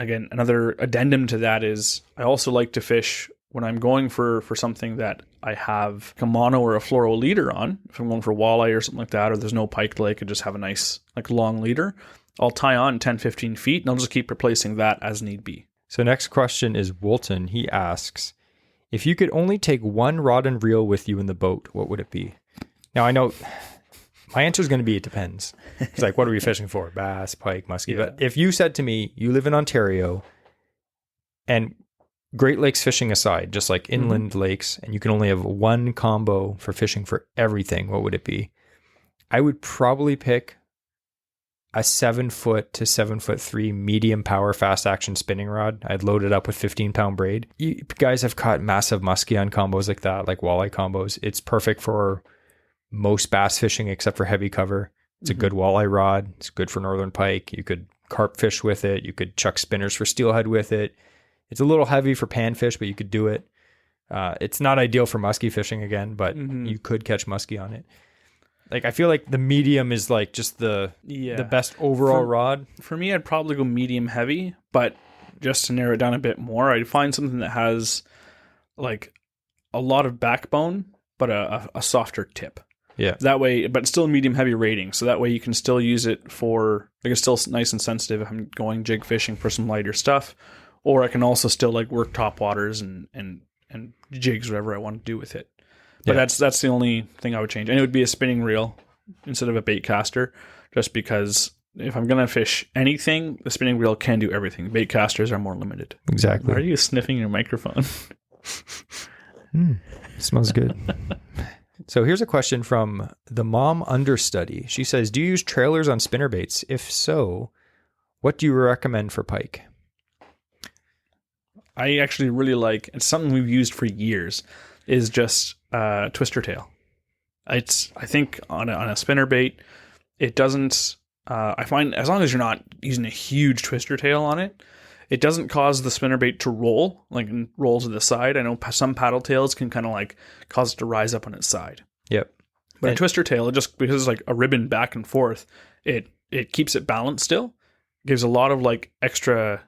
[SPEAKER 1] again, another addendum to that is I also like to fish when I'm going for something that I have a mono or a fluoro leader on. If I'm going for walleye or something like that, or there's no pike lake, I just have a nice like long leader, I'll tie on 10, 15 feet and I'll just keep replacing that as need be.
[SPEAKER 2] So next question is Woolton. He asks, if you could only take one rod and reel with you in the boat, what would it be? Now I know my answer is going to be, it depends. It's like, what are we fishing for? Bass, pike, musky.
[SPEAKER 1] Yeah.
[SPEAKER 2] But if you said to me, you live in Ontario and Great Lakes fishing aside, just like inland lakes, and you can only have one combo for fishing for everything, what would it be? I would probably pick a 7-foot to 7'3" medium power fast action spinning rod. I'd load it up with 15-pound braid. You guys have caught massive musky on combos like that, like walleye combos. It's perfect for most bass fishing except for heavy cover. It's a good walleye rod. It's good for northern pike. You could carp fish with it. You could chuck spinners for steelhead with it. It's a little heavy for panfish, but you could do it. It's not ideal for musky fishing again, but you could catch musky on it. Like, I feel like the medium is like just the best overall rod.
[SPEAKER 1] For me, I'd probably go medium heavy, but just to narrow it down a bit more, I'd find something that has like a lot of backbone, but a softer tip.
[SPEAKER 2] Yeah.
[SPEAKER 1] That way, but still medium heavy rating. So that way you can still use it for, like, it's still nice and sensitive if I'm going jig fishing for some lighter stuff. Or I can also still like work top waters and jigs, whatever I want to do with it. But that's the only thing I would change. And it would be a spinning reel instead of a bait caster, just because if I'm going to fish anything, the spinning reel can do everything. Bait casters are more limited.
[SPEAKER 2] Exactly.
[SPEAKER 1] Why are you sniffing your microphone?
[SPEAKER 2] Smells good. So here's a question from the mom understudy. She says, do you use trailers on spinner baits? If so, what do you recommend for pike?
[SPEAKER 1] I actually really like, it's something we've used for years, is just twister tail. I think on a spinner bait, it doesn't, I find as long as you're not using a huge twister tail on it, it doesn't cause the spinner bait to roll, like roll to the side. I know some paddle tails can kind of like cause it to rise up on its side.
[SPEAKER 2] Yep.
[SPEAKER 1] But a twister tail, it just, because it's like a ribbon back and forth, it keeps it balanced still. Gives a lot of like extra,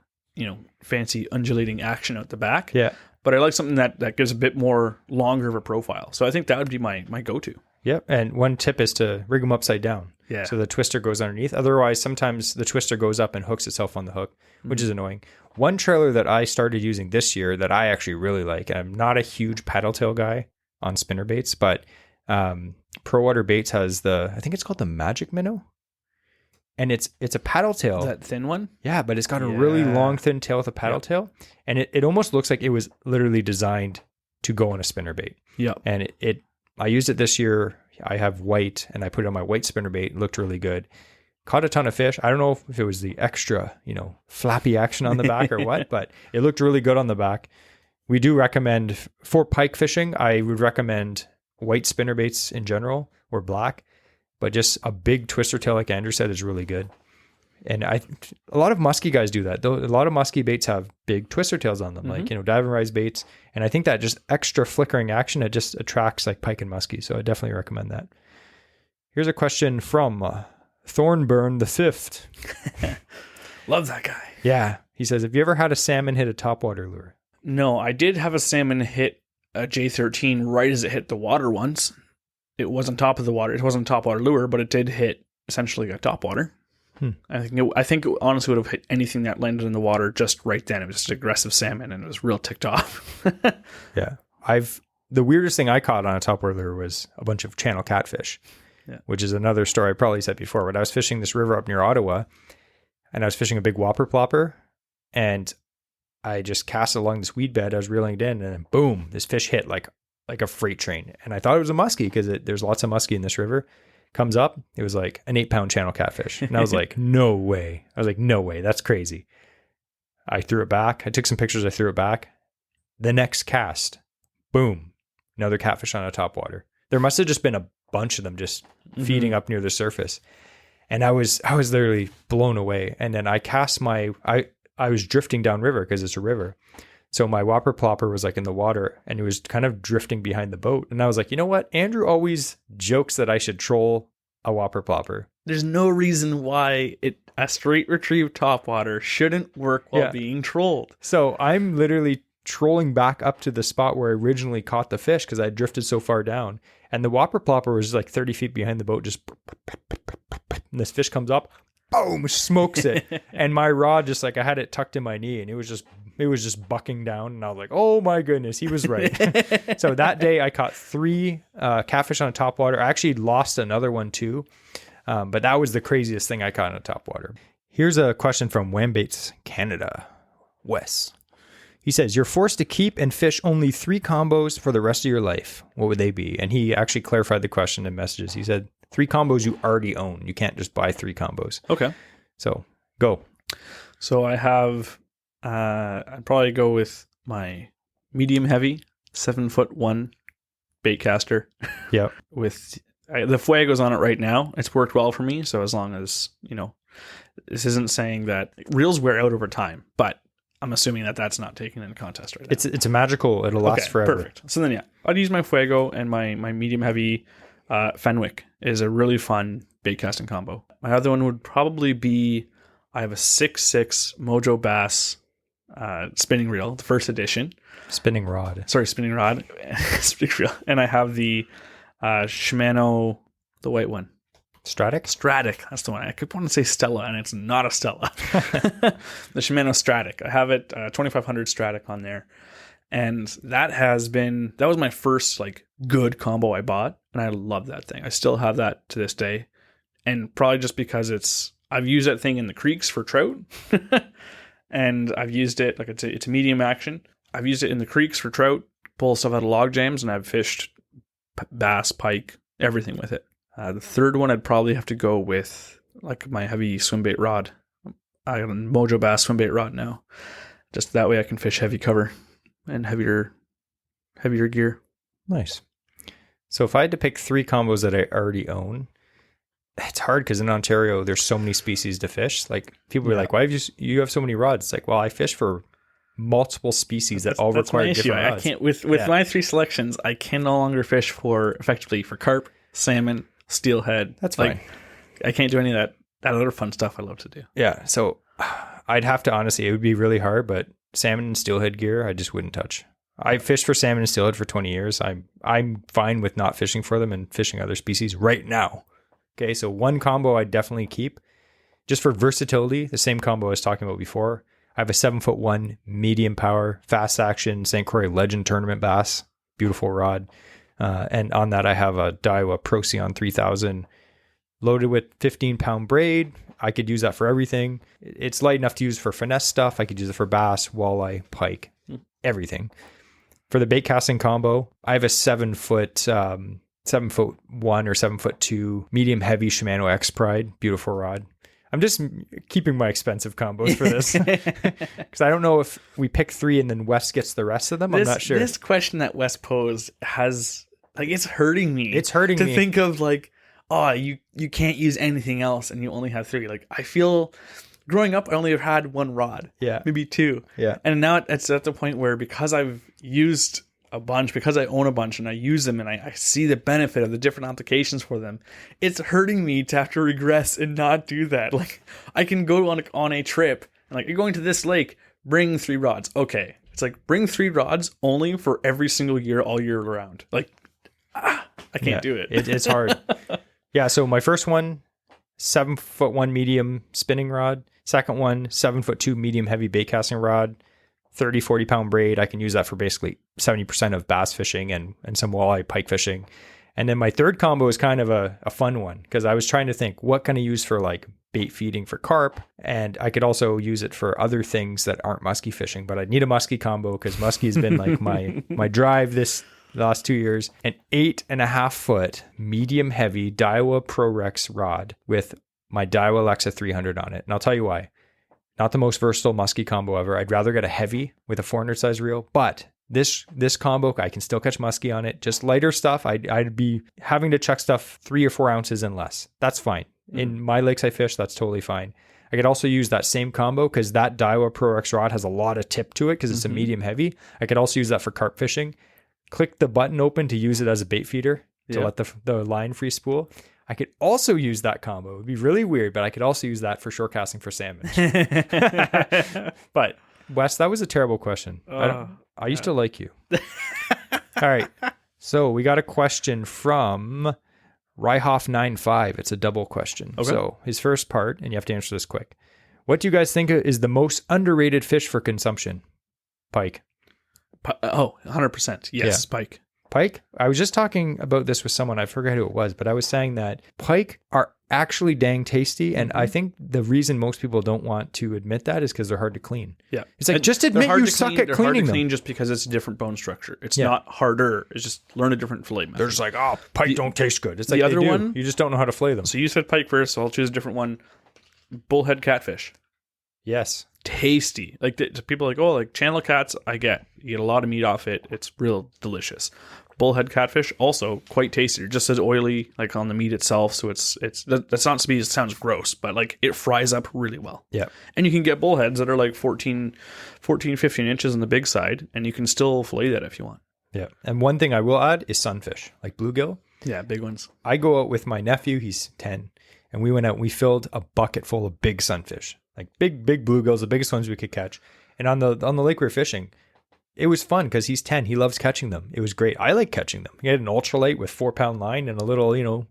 [SPEAKER 1] fancy undulating action out the back.
[SPEAKER 2] Yeah.
[SPEAKER 1] But I like something that gives a bit more longer of a profile. So I think that would be my go-to.
[SPEAKER 2] Yep. And one tip is to rig them upside down.
[SPEAKER 1] Yeah.
[SPEAKER 2] So the twister goes underneath. Otherwise, sometimes the twister goes up and hooks itself on the hook, which is annoying. One trailer that I started using this year that I actually really like, I'm not a huge paddle tail guy on spinner baits, but Pro Water Baits has I think it's called the Magic Minnow. And it's a paddle tail.
[SPEAKER 1] That thin one?
[SPEAKER 2] Yeah, but it's got a really long, thin tail with a paddle tail. And it almost looks like it was literally designed to go on a spinner bait.
[SPEAKER 1] Yeah.
[SPEAKER 2] And I used it this year. I have white, and I put it on my white spinner bait. It looked really good. Caught a ton of fish. I don't know if it was the extra, flappy action on the back or what, but it looked really good on the back. We do recommend, for pike fishing, I would recommend white spinner baits in general, or black. But just a big twister tail, like Andrew said, is really good. And a lot of musky guys do that. Though a lot of musky baits have big twister tails on them, like, dive and rise baits. And I think that just extra flickering action, it just attracts like pike and musky. So I definitely recommend that. Here's a question from Thornburn the Fifth.
[SPEAKER 1] Love that guy.
[SPEAKER 2] Yeah. He says, have you ever had a salmon hit a topwater lure?
[SPEAKER 1] No, I did have a salmon hit a J13 right as it hit the water once. It wasn't top of the water. It wasn't a topwater lure, but it did hit essentially a topwater. I think it honestly would have hit anything that landed in the water just right then. It was just aggressive salmon, and it was real ticked off.
[SPEAKER 2] Yeah. The weirdest thing I caught on a topwater lure was a bunch of channel catfish, which is another story I probably said before. But I was fishing this river up near Ottawa, and I was fishing a big whopper plopper, and I just cast along this weed bed. I was reeling it in, and then boom, this fish hit like a freight train. And I thought it was a muskie because there's lots of muskie in this river. Comes up, it was like an 8-pound channel catfish. And I was like, no way. That's crazy. I threw it back. I took some pictures. I threw it back. The next cast, boom, another catfish on a topwater. There must have just been a bunch of them just feeding up near the surface. And I was literally blown away. And then I cast I was drifting downriver because it's a river. So my whopper plopper was like in the water, and it was kind of drifting behind the boat. And I was like, you know what? Andrew always jokes that I should troll a whopper plopper.
[SPEAKER 1] There's no reason why a straight retrieve topwater shouldn't work while being trolled.
[SPEAKER 2] So I'm literally trolling back up to the spot where I originally caught the fish because I drifted so far down. And the whopper plopper was like 30 feet behind the boat, just and this fish comes up, boom, smokes it. And my rod just like I had it tucked in my knee and it was just bucking down. And I was like, oh my goodness, he was right. So that day I caught 3 catfish on a topwater. I actually lost another one too. But that was the craziest thing I caught on a topwater. Here's a question from Wambaits Canada, Wes. He says, you're forced to keep and fish only 3 combos for the rest of your life. What would they be? And he actually clarified the question in messages. He said, 3 combos you already own. You can't just buy 3 combos.
[SPEAKER 1] Okay.
[SPEAKER 2] So go.
[SPEAKER 1] So I have, I'd probably go with my medium heavy 7'1" bait caster.
[SPEAKER 2] Yep.
[SPEAKER 1] With the Fuego's on it right now. It's worked well for me. So as long as, this isn't saying that reels wear out over time, but I'm assuming that that's not taken in a contest right now.
[SPEAKER 2] It's a magical, it'll last forever.
[SPEAKER 1] Perfect. So then, I'd use my Fuego and my medium heavy Fenwick is a really fun bait casting combo. My other one would probably be, I have a 6'6" Mojo Bass spinning reel, the first edition.
[SPEAKER 2] Spinning rod.
[SPEAKER 1] Spinning rod. Spinning reel. And I have the Shimano, the white one. Stratic, that's the one. I could want to say Stella, and it's not a Stella. The Shimano Stratic. I have it 2500 Stratic on there, and that was my first like good combo I bought, and I love that thing. I still have that to this day, and probably just because I've used that thing in the creeks for trout, and I've used it like it's a medium action. I've used it in the creeks for trout, pull stuff out of log jams, and I've fished bass, pike, everything with it. The third one, I'd probably have to go with like my heavy swim bait rod. I have a Mojo Bass swim bait rod now. Just that way I can fish heavy cover and heavier gear.
[SPEAKER 2] Nice. So if I had to pick 3 combos that I already own, it's hard because in Ontario, there's so many species to fish. Like people are like, why have you have so many rods? It's like, well, I fish for multiple species that all require different rods.
[SPEAKER 1] I can't with my 3 selections, I can no longer fish effectively for carp, salmon, steelhead.
[SPEAKER 2] That's fine.
[SPEAKER 1] Like, I can't do any of that other fun stuff I love to do.
[SPEAKER 2] Yeah. So I'd have to, honestly, it would be really hard, but salmon and steelhead gear, I just wouldn't touch. I fished for salmon and steelhead for 20 years. I'm fine with not fishing for them and fishing other species right now. Okay. So one combo I'd definitely keep just for versatility. The same combo I was talking about before. I have a 7'1" medium power, fast action St. Croix Legend Tournament bass. Beautiful rod. And on that, I have a Daiwa Procyon 3000 loaded with 15-pound braid. I could use that for everything. It's light enough to use for finesse stuff. I could use it for bass, walleye, pike, everything. For the bait casting combo, I have a 7'1" or 7'2" medium heavy Shimano X Pride. Beautiful rod. I'm just keeping my expensive combos for this because I don't know if we pick 3 and then Wes gets the rest of them. I'm not sure.
[SPEAKER 1] This question that Wes posed has it's hurting me.
[SPEAKER 2] It's hurting me
[SPEAKER 1] to think of like, oh, you can't use anything else and you only have 3. Like I feel growing up, I only have had 1 rod, maybe 2, and now it's at the point where because I've used a bunch, because I own a bunch and I use them and I see the benefit of the different applications for them, it's hurting me to have to regress and not do that. Like I can go on a trip and like, you're going to this lake, bring 3 rods. Okay. It's like, bring 3 rods only for every single year, all year round. Like, I can't do it.
[SPEAKER 2] It's hard. Yeah. So my first one, 7'1" medium spinning rod. Second one, 7'2" medium heavy bait casting rod. 30-40 pound braid. I can use that for basically 70% of bass fishing and some walleye pike fishing. And then my third combo is kind of a fun one because I was trying to think, what can I use for like bait feeding for carp? And I could also use it for other things that aren't musky fishing, but I'd need a musky combo because musky has been like my drive the last 2 years. An 8.5 foot medium heavy Daiwa Pro Rex rod with my Daiwa Alexa 300 on it. And I'll tell you why. Not the most versatile musky combo ever. I'd rather get a heavy with a 400 size reel, but this combo, I can still catch musky on it. Just lighter stuff. I'd be having to chuck stuff 3 or 4 ounces and less. That's fine. In my lakes I fish, that's totally fine. I could also use that same combo because that Daiwa Pro X rod has a lot of tip to it because it's a medium heavy. I could also use that for carp fishing. Click the button open to use it as a bait feeder to let the line free spool. I could also use that combo. It would be really weird, but I could also use that for short casting for salmon. But Wes, that was a terrible question. I used to like you. All right. So we got a question from Ryhoff95. It's a double question.
[SPEAKER 1] Okay.
[SPEAKER 2] So his first part, and you have to answer this quick. What do you guys think is the most underrated fish for consumption? Pike.
[SPEAKER 1] 100%. Yes, pike.
[SPEAKER 2] Pike? I was just talking about this with someone. I forget who it was, but I was saying that pike are actually dang tasty. And I think the reason most people don't want to admit that is because they're hard to clean.
[SPEAKER 1] Yeah.
[SPEAKER 2] It's like, just admit you suck at
[SPEAKER 1] they're
[SPEAKER 2] cleaning
[SPEAKER 1] hard to
[SPEAKER 2] them.
[SPEAKER 1] clean just because it's a different bone structure. It's not harder. It's just learn a different fillet method.
[SPEAKER 2] They're just like, oh, pike don't taste good. It's like
[SPEAKER 1] the other
[SPEAKER 2] they do.
[SPEAKER 1] one,
[SPEAKER 2] you just don't know how to fillet them.
[SPEAKER 1] So you said pike first, so I'll choose a different one. Bullhead catfish.
[SPEAKER 2] Yes.
[SPEAKER 1] Tasty. Like people are like, oh, like channel cats, I get. You get a lot of meat off it. It's real delicious. Bullhead catfish, also quite tasty. It just as oily, like on the meat itself. So that's not to be, it sounds gross, but like it fries up really well.
[SPEAKER 2] Yeah.
[SPEAKER 1] And you can get bullheads that are like 14, 15 inches on the big side, and you can still fillet that if you want.
[SPEAKER 2] Yeah. And one thing I will add is sunfish, like bluegill.
[SPEAKER 1] Yeah, big ones.
[SPEAKER 2] I go out with my nephew, he's 10, and we went out and we filled a bucket full of big sunfish, like big bluegills, the biggest ones we could catch. And on the lake we were fishing, it was fun because he's 10. He loves catching them. It was great. I like catching them. You had an ultralight with 4-pound line and a little,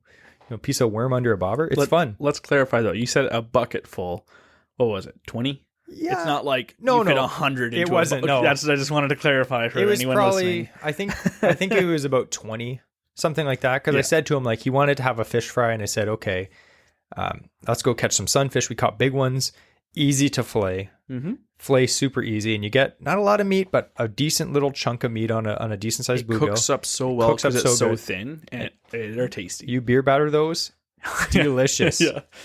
[SPEAKER 2] piece of worm under a bobber. It's fun.
[SPEAKER 1] Let's clarify though. You said a bucket full. What was it? 20?
[SPEAKER 2] Yeah.
[SPEAKER 1] It's not like
[SPEAKER 2] no,
[SPEAKER 1] you fit 100 into
[SPEAKER 2] it wasn't.
[SPEAKER 1] No,
[SPEAKER 2] No,
[SPEAKER 1] I just wanted to clarify for
[SPEAKER 2] it was
[SPEAKER 1] anyone
[SPEAKER 2] probably,
[SPEAKER 1] listening.
[SPEAKER 2] I think it was about 20, something like that. Because I said to him, like, he wanted to have a fish fry, and I said, okay, let's go catch some sunfish. We caught big ones, easy to fillet. Mm-hmm. Fillet super easy, and you get not a lot of meat, but a decent little chunk of meat on a decent sized bluegill.
[SPEAKER 1] Cooks up so well because it's so thin, and they're tasty.
[SPEAKER 2] You beer batter those, delicious.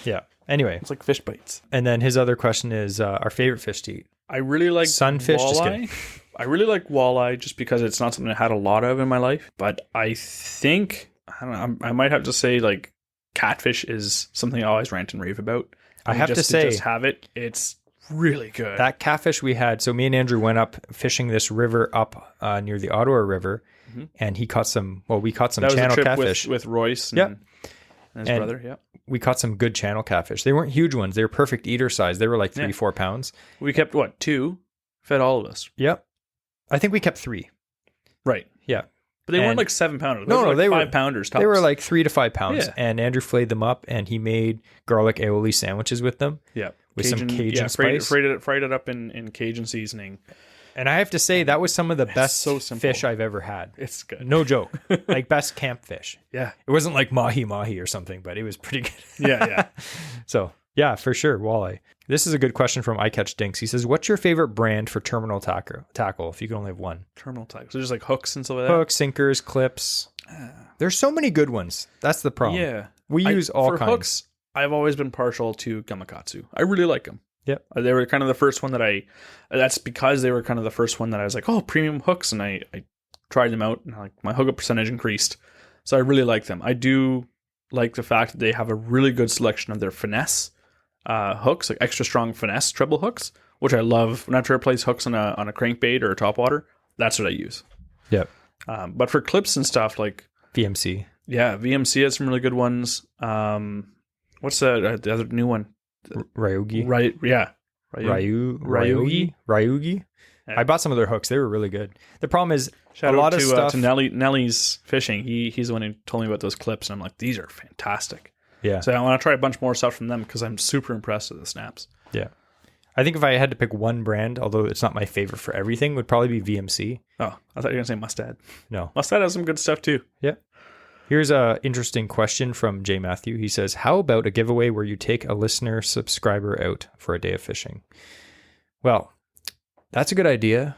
[SPEAKER 2] Yeah. Anyway,
[SPEAKER 1] it's like fish bites.
[SPEAKER 2] And then his other question is our favorite fish to eat.
[SPEAKER 1] I really like
[SPEAKER 2] sunfish.
[SPEAKER 1] Walleye. I really like walleye just because it's not something I had a lot of in my life. But I think I might have to say like catfish is something I always rant and rave about.
[SPEAKER 2] I have to say,
[SPEAKER 1] just have it. It's really good.
[SPEAKER 2] That catfish we had. So me and Andrew went up fishing this river up near the Ottawa River, and he caught some. Well, we caught some channel catfish
[SPEAKER 1] with Royce. And his brother. Yeah.
[SPEAKER 2] We caught some good channel catfish. They weren't huge ones. They were perfect eater size. They were like 3-4 pounds.
[SPEAKER 1] We kept 2? Fed all of us.
[SPEAKER 2] Yep. I think we kept 3.
[SPEAKER 1] Right.
[SPEAKER 2] Yeah.
[SPEAKER 1] But they weren't like 7-pounders.
[SPEAKER 2] They were
[SPEAKER 1] 5-pounders tops.
[SPEAKER 2] They were like 3 to 5 pounds.
[SPEAKER 1] Yeah.
[SPEAKER 2] And Andrew filleted them up, and he made garlic aioli sandwiches with them.
[SPEAKER 1] Yeah.
[SPEAKER 2] With some Cajun spice.
[SPEAKER 1] Fried it up in Cajun seasoning.
[SPEAKER 2] And I have to say, that was some of the best fish I've ever had.
[SPEAKER 1] It's good.
[SPEAKER 2] No joke. Like best camp fish.
[SPEAKER 1] Yeah.
[SPEAKER 2] It wasn't like mahi or something, but it was pretty good.
[SPEAKER 1] Yeah.
[SPEAKER 2] So, yeah, for sure. Walleye. This is a good question from I Catch Dinks. He says, what's your favorite brand for terminal tackle if you could only have one?
[SPEAKER 1] Terminal tackle. So just like hooks and stuff like that?
[SPEAKER 2] Hooks, sinkers, clips. There's so many good ones. That's the problem.
[SPEAKER 1] Yeah.
[SPEAKER 2] We use all kinds.
[SPEAKER 1] For hooks, I've always been partial to Gamakatsu. I really like them.
[SPEAKER 2] Yep.
[SPEAKER 1] They were kind of the first one that's because they were kind of the first one that I was like, oh, premium hooks. And I tried them out and like my hookup percentage increased. So I really like them. I do like the fact that they have a really good selection of their finesse hooks, like extra strong finesse treble hooks, which I love. When I try to place hooks on a crankbait or a topwater, that's what I use.
[SPEAKER 2] Yep.
[SPEAKER 1] But for clips and stuff like
[SPEAKER 2] VMC.
[SPEAKER 1] Yeah, VMC has some really good ones. What's the other new one?
[SPEAKER 2] Ryugi.
[SPEAKER 1] Right, yeah.
[SPEAKER 2] Ryugi. Yeah. I bought some of their hooks. They were really good. The problem is
[SPEAKER 1] Shout
[SPEAKER 2] a lot
[SPEAKER 1] out
[SPEAKER 2] of stuff.
[SPEAKER 1] to Nelly's Fishing. He's the one who told me about those clips, and I'm like, these are fantastic.
[SPEAKER 2] Yeah.
[SPEAKER 1] So I want to try a bunch more stuff from them because I'm super impressed with the snaps.
[SPEAKER 2] Yeah. I think if I had to pick one brand, although it's not my favorite for everything, would probably be VMC.
[SPEAKER 1] Oh, I thought you were going to say Mustad.
[SPEAKER 2] No.
[SPEAKER 1] Mustad has some good stuff too.
[SPEAKER 2] Yeah. Here's a interesting question from J. Matthew. He says, how about a giveaway where you take a listener subscriber out for a day of fishing? Well, that's a good idea.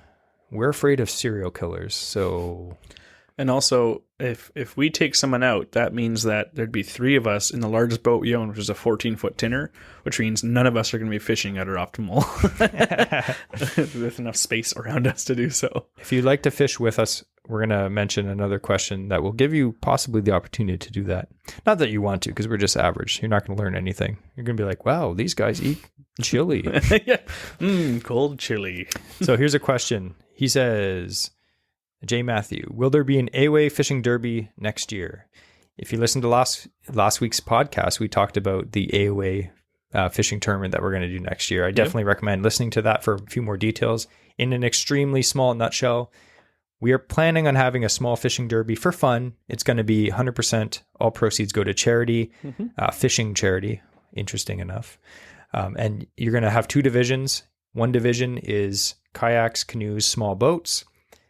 [SPEAKER 2] We're afraid of serial killers, so...
[SPEAKER 1] And also, if we take someone out, that means that there'd be 3 of us in the largest boat we own, which is a 14-foot tinner, which means none of us are going to be fishing at our optimal with enough space around us to do so.
[SPEAKER 2] If you'd like to fish with us, we're going to mention another question that will give you possibly the opportunity to do that. Not that you want to, because we're just average. You're not going to learn anything. You're going to be like, wow, these guys eat chili.
[SPEAKER 1] Yeah. Cold chili.
[SPEAKER 2] So here's a question. He says... J. Matthew, will there be an AOA fishing derby next year? If you listen to last week's podcast, we talked about the AOA fishing tournament that we're going to do next year. I definitely recommend listening to that for a few more details. In an extremely small nutshell, we are planning on having a small fishing derby for fun. It's going to be 100% all proceeds go to charity, fishing charity, interesting enough. And you're going to have 2 divisions. One division is kayaks, canoes, small boats.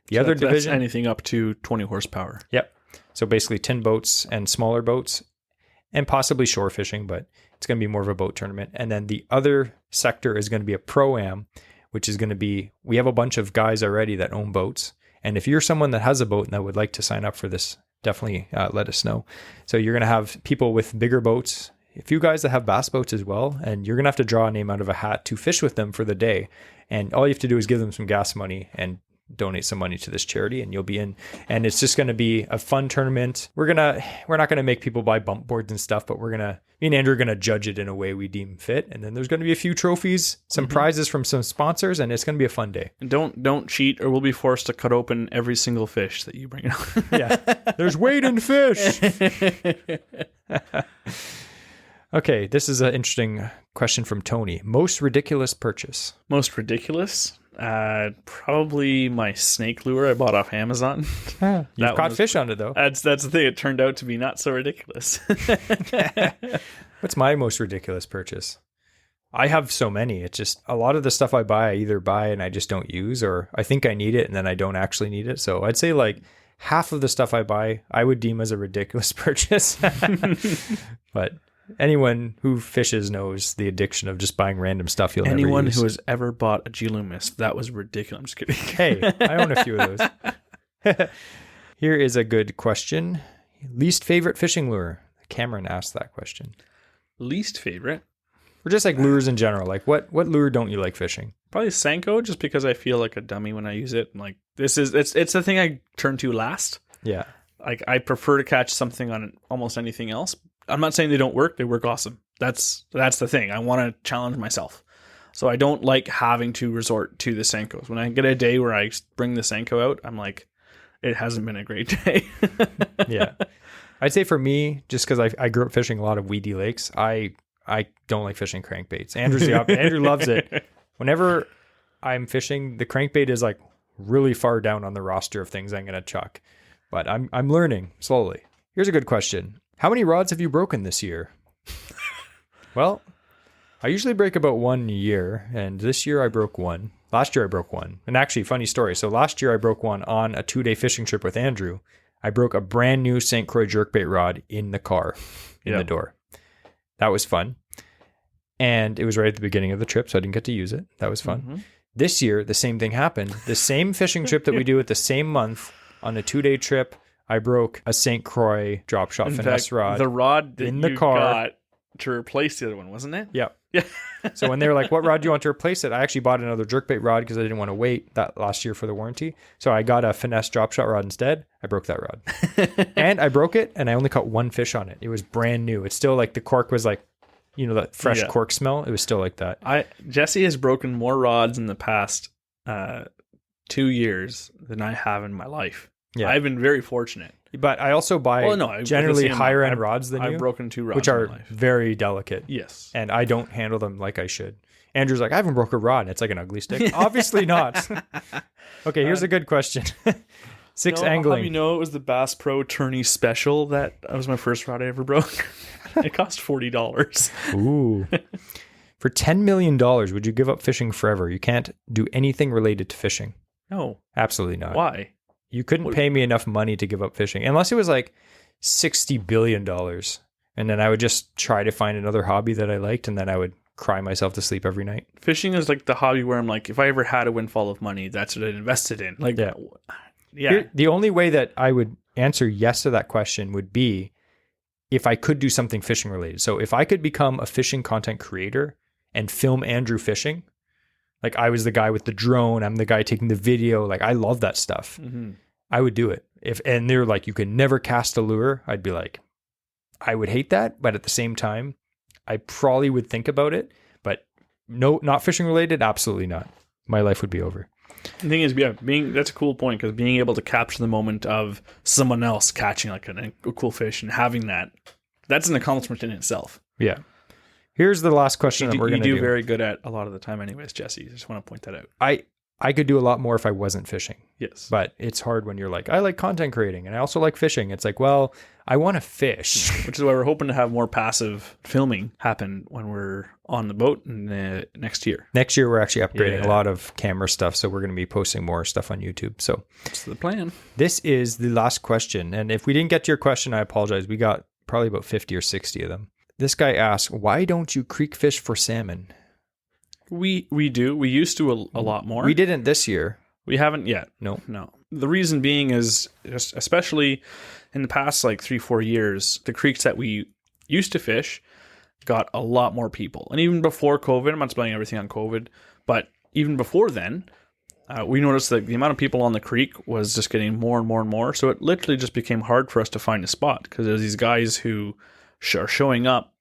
[SPEAKER 2] The other division,
[SPEAKER 1] that's anything up to 20 horsepower.
[SPEAKER 2] Yep. So basically 10 boats and smaller boats and possibly shore fishing, but it's going to be more of a boat tournament. And then the other sector is going to be a pro-am, which is going to be, we have a bunch of guys already that own boats. And if you're someone that has a boat and that would like to sign up for this, definitely let us know. So you're going to have people with bigger boats, a few guys that have bass boats as well, and you're going to have to draw a name out of a hat to fish with them for the day. And all you have to do is give them some gas money and donate some money to this charity, and you'll be in. And it's just going to be a fun tournament. We're not going to make people buy bump boards and stuff, but me and Andrew are going to judge it in a way we deem fit. And then there's going to be a few trophies, some prizes from some sponsors, and it's going to be a fun day.
[SPEAKER 1] And don't cheat, or we'll be forced to cut open every single fish that you bring out.
[SPEAKER 2] Yeah, there's weight in fish. Okay, this is an interesting question from Tony. Most ridiculous purchase?
[SPEAKER 1] Most ridiculous? Probably my snake lure I bought off Amazon.
[SPEAKER 2] You've caught fish on it, though.
[SPEAKER 1] That's the thing. It turned out to be not so ridiculous.
[SPEAKER 2] What's my most ridiculous purchase? I have so many. It's just a lot of the stuff I buy, I either buy and I just don't use, or I think I need it and then I don't actually need it. So I'd say like half of the stuff I buy, I would deem as a ridiculous purchase. But anyone who fishes knows the addiction of just buying random stuff you'll never use.
[SPEAKER 1] Anyone who has ever bought a G-Loomis, that was ridiculous. I'm just kidding.
[SPEAKER 2] Hey, I own a few of those. Here is a good question. Least favorite fishing lure? Cameron asked that question.
[SPEAKER 1] Least favorite?
[SPEAKER 2] Or just like lures in general. Like what lure don't you like fishing?
[SPEAKER 1] Probably Senko, just because I feel like a dummy when I use it. Like it's the thing I turn to last.
[SPEAKER 2] Yeah.
[SPEAKER 1] Like I prefer to catch something on almost anything else. I'm not saying they don't work. They work awesome. That's the thing. I want to challenge myself. So I don't like having to resort to the Senkos. When I get a day where I bring the Senko out, I'm like, it hasn't been a great day.
[SPEAKER 2] Yeah. I'd say for me, just because I grew up fishing a lot of weedy lakes, I don't like fishing crankbaits. Andrew's the opposite. Andrew loves it. Whenever I'm fishing, the crankbait is like really far down on the roster of things I'm going to chuck. But I'm learning slowly. Here's a good question. How many rods have you broken this year? Well, I usually break about one a year, and this year I broke one. Last year I broke one. And actually, funny story. So last year I broke one on a 2-day fishing trip with Andrew. I broke a brand new St. Croix jerkbait rod in the car, in the door. That was fun. And it was right at the beginning of the trip, so I didn't get to use it. That was fun. Mm-hmm. This year, the same thing happened. The same fishing trip that we do at the same month on a 2-day trip, I broke a St. Croix drop shot finesse rod.
[SPEAKER 1] The rod that
[SPEAKER 2] in the
[SPEAKER 1] you
[SPEAKER 2] car
[SPEAKER 1] got to replace the other one, wasn't it?
[SPEAKER 2] Yep.
[SPEAKER 1] Yeah.
[SPEAKER 2] So when they were like, what rod do you want to replace it? I actually bought another jerkbait rod because I didn't want to wait that last year for the warranty. So I got a finesse drop shot rod instead. I broke that rod. And I broke it and I only caught one fish on it. It was brand new. It's still like the cork was like, you know, that fresh cork smell. It was still like that.
[SPEAKER 1] Jesse has broken more rods in the past 2 years than I have in my life. Yeah. I've been very fortunate.
[SPEAKER 2] But I also buy generally higher end rods than you.
[SPEAKER 1] I've broken 2 rods
[SPEAKER 2] which are very delicate.
[SPEAKER 1] Yes.
[SPEAKER 2] And I don't handle them like I should. Andrew's like, I haven't broke a rod. And it's like an ugly stick. Obviously not. Okay, here's a good question. Angling.
[SPEAKER 1] How you know it was the Bass Pro Tourney Special? That was my first rod I ever broke. It cost $40.
[SPEAKER 2] Ooh. For $10 million, would you give up fishing forever? You can't do anything related to fishing.
[SPEAKER 1] No.
[SPEAKER 2] Absolutely not.
[SPEAKER 1] Why?
[SPEAKER 2] You couldn't pay me enough money to give up fishing unless it was like $60 billion. And then I would just try to find another hobby that I liked. And then I would cry myself to sleep every night.
[SPEAKER 1] Fishing is like the hobby where I'm like, if I ever had a windfall of money, that's what I'd invested in. Like, yeah.
[SPEAKER 2] The only way that I would answer yes to that question would be if I could do something fishing related. So if I could become a fishing content creator and film Andrew fishing, like I was the guy with the drone, I'm the guy taking the video. Like I love that stuff. Mm-hmm. I would do it. And they're like, you can never cast a lure. I'd be like, I would hate that. But at the same time, I probably would think about it. But no, not fishing related. Absolutely not. My life would be over.
[SPEAKER 1] The thing is, that's a cool point, because being able to capture the moment of someone else catching like a cool fish and having that's an accomplishment in itself.
[SPEAKER 2] Yeah. Here's the last question that we're going to do.
[SPEAKER 1] You do very good at a lot of the time anyways, Jesse. I just want to point that out.
[SPEAKER 2] I could do a lot more if I wasn't fishing.
[SPEAKER 1] Yes.
[SPEAKER 2] But it's hard when you're like, I like content creating and I also like fishing. It's like, well, I want to fish.
[SPEAKER 1] Which is why we're hoping to have more passive filming happen when we're on the boat next year.
[SPEAKER 2] Next year, we're actually upgrading a lot of camera stuff. So we're going to be posting more stuff on YouTube. So
[SPEAKER 1] that's the plan.
[SPEAKER 2] This is the last question. And if we didn't get to your question, I apologize. We got probably about 50 or 60 of them. This guy asks, why don't you creek fish for salmon?
[SPEAKER 1] We do. We used to a lot more.
[SPEAKER 2] We didn't this year.
[SPEAKER 1] We haven't yet.
[SPEAKER 2] No.
[SPEAKER 1] The reason being is, just especially in the past like 3-4 years, the creeks that we used to fish got a lot more people. And even before COVID, I'm not blaming everything on COVID, but even before then, we noticed that the amount of people on the creek was just getting more and more and more. So it literally just became hard for us to find a spot, because there's these guys who are showing up,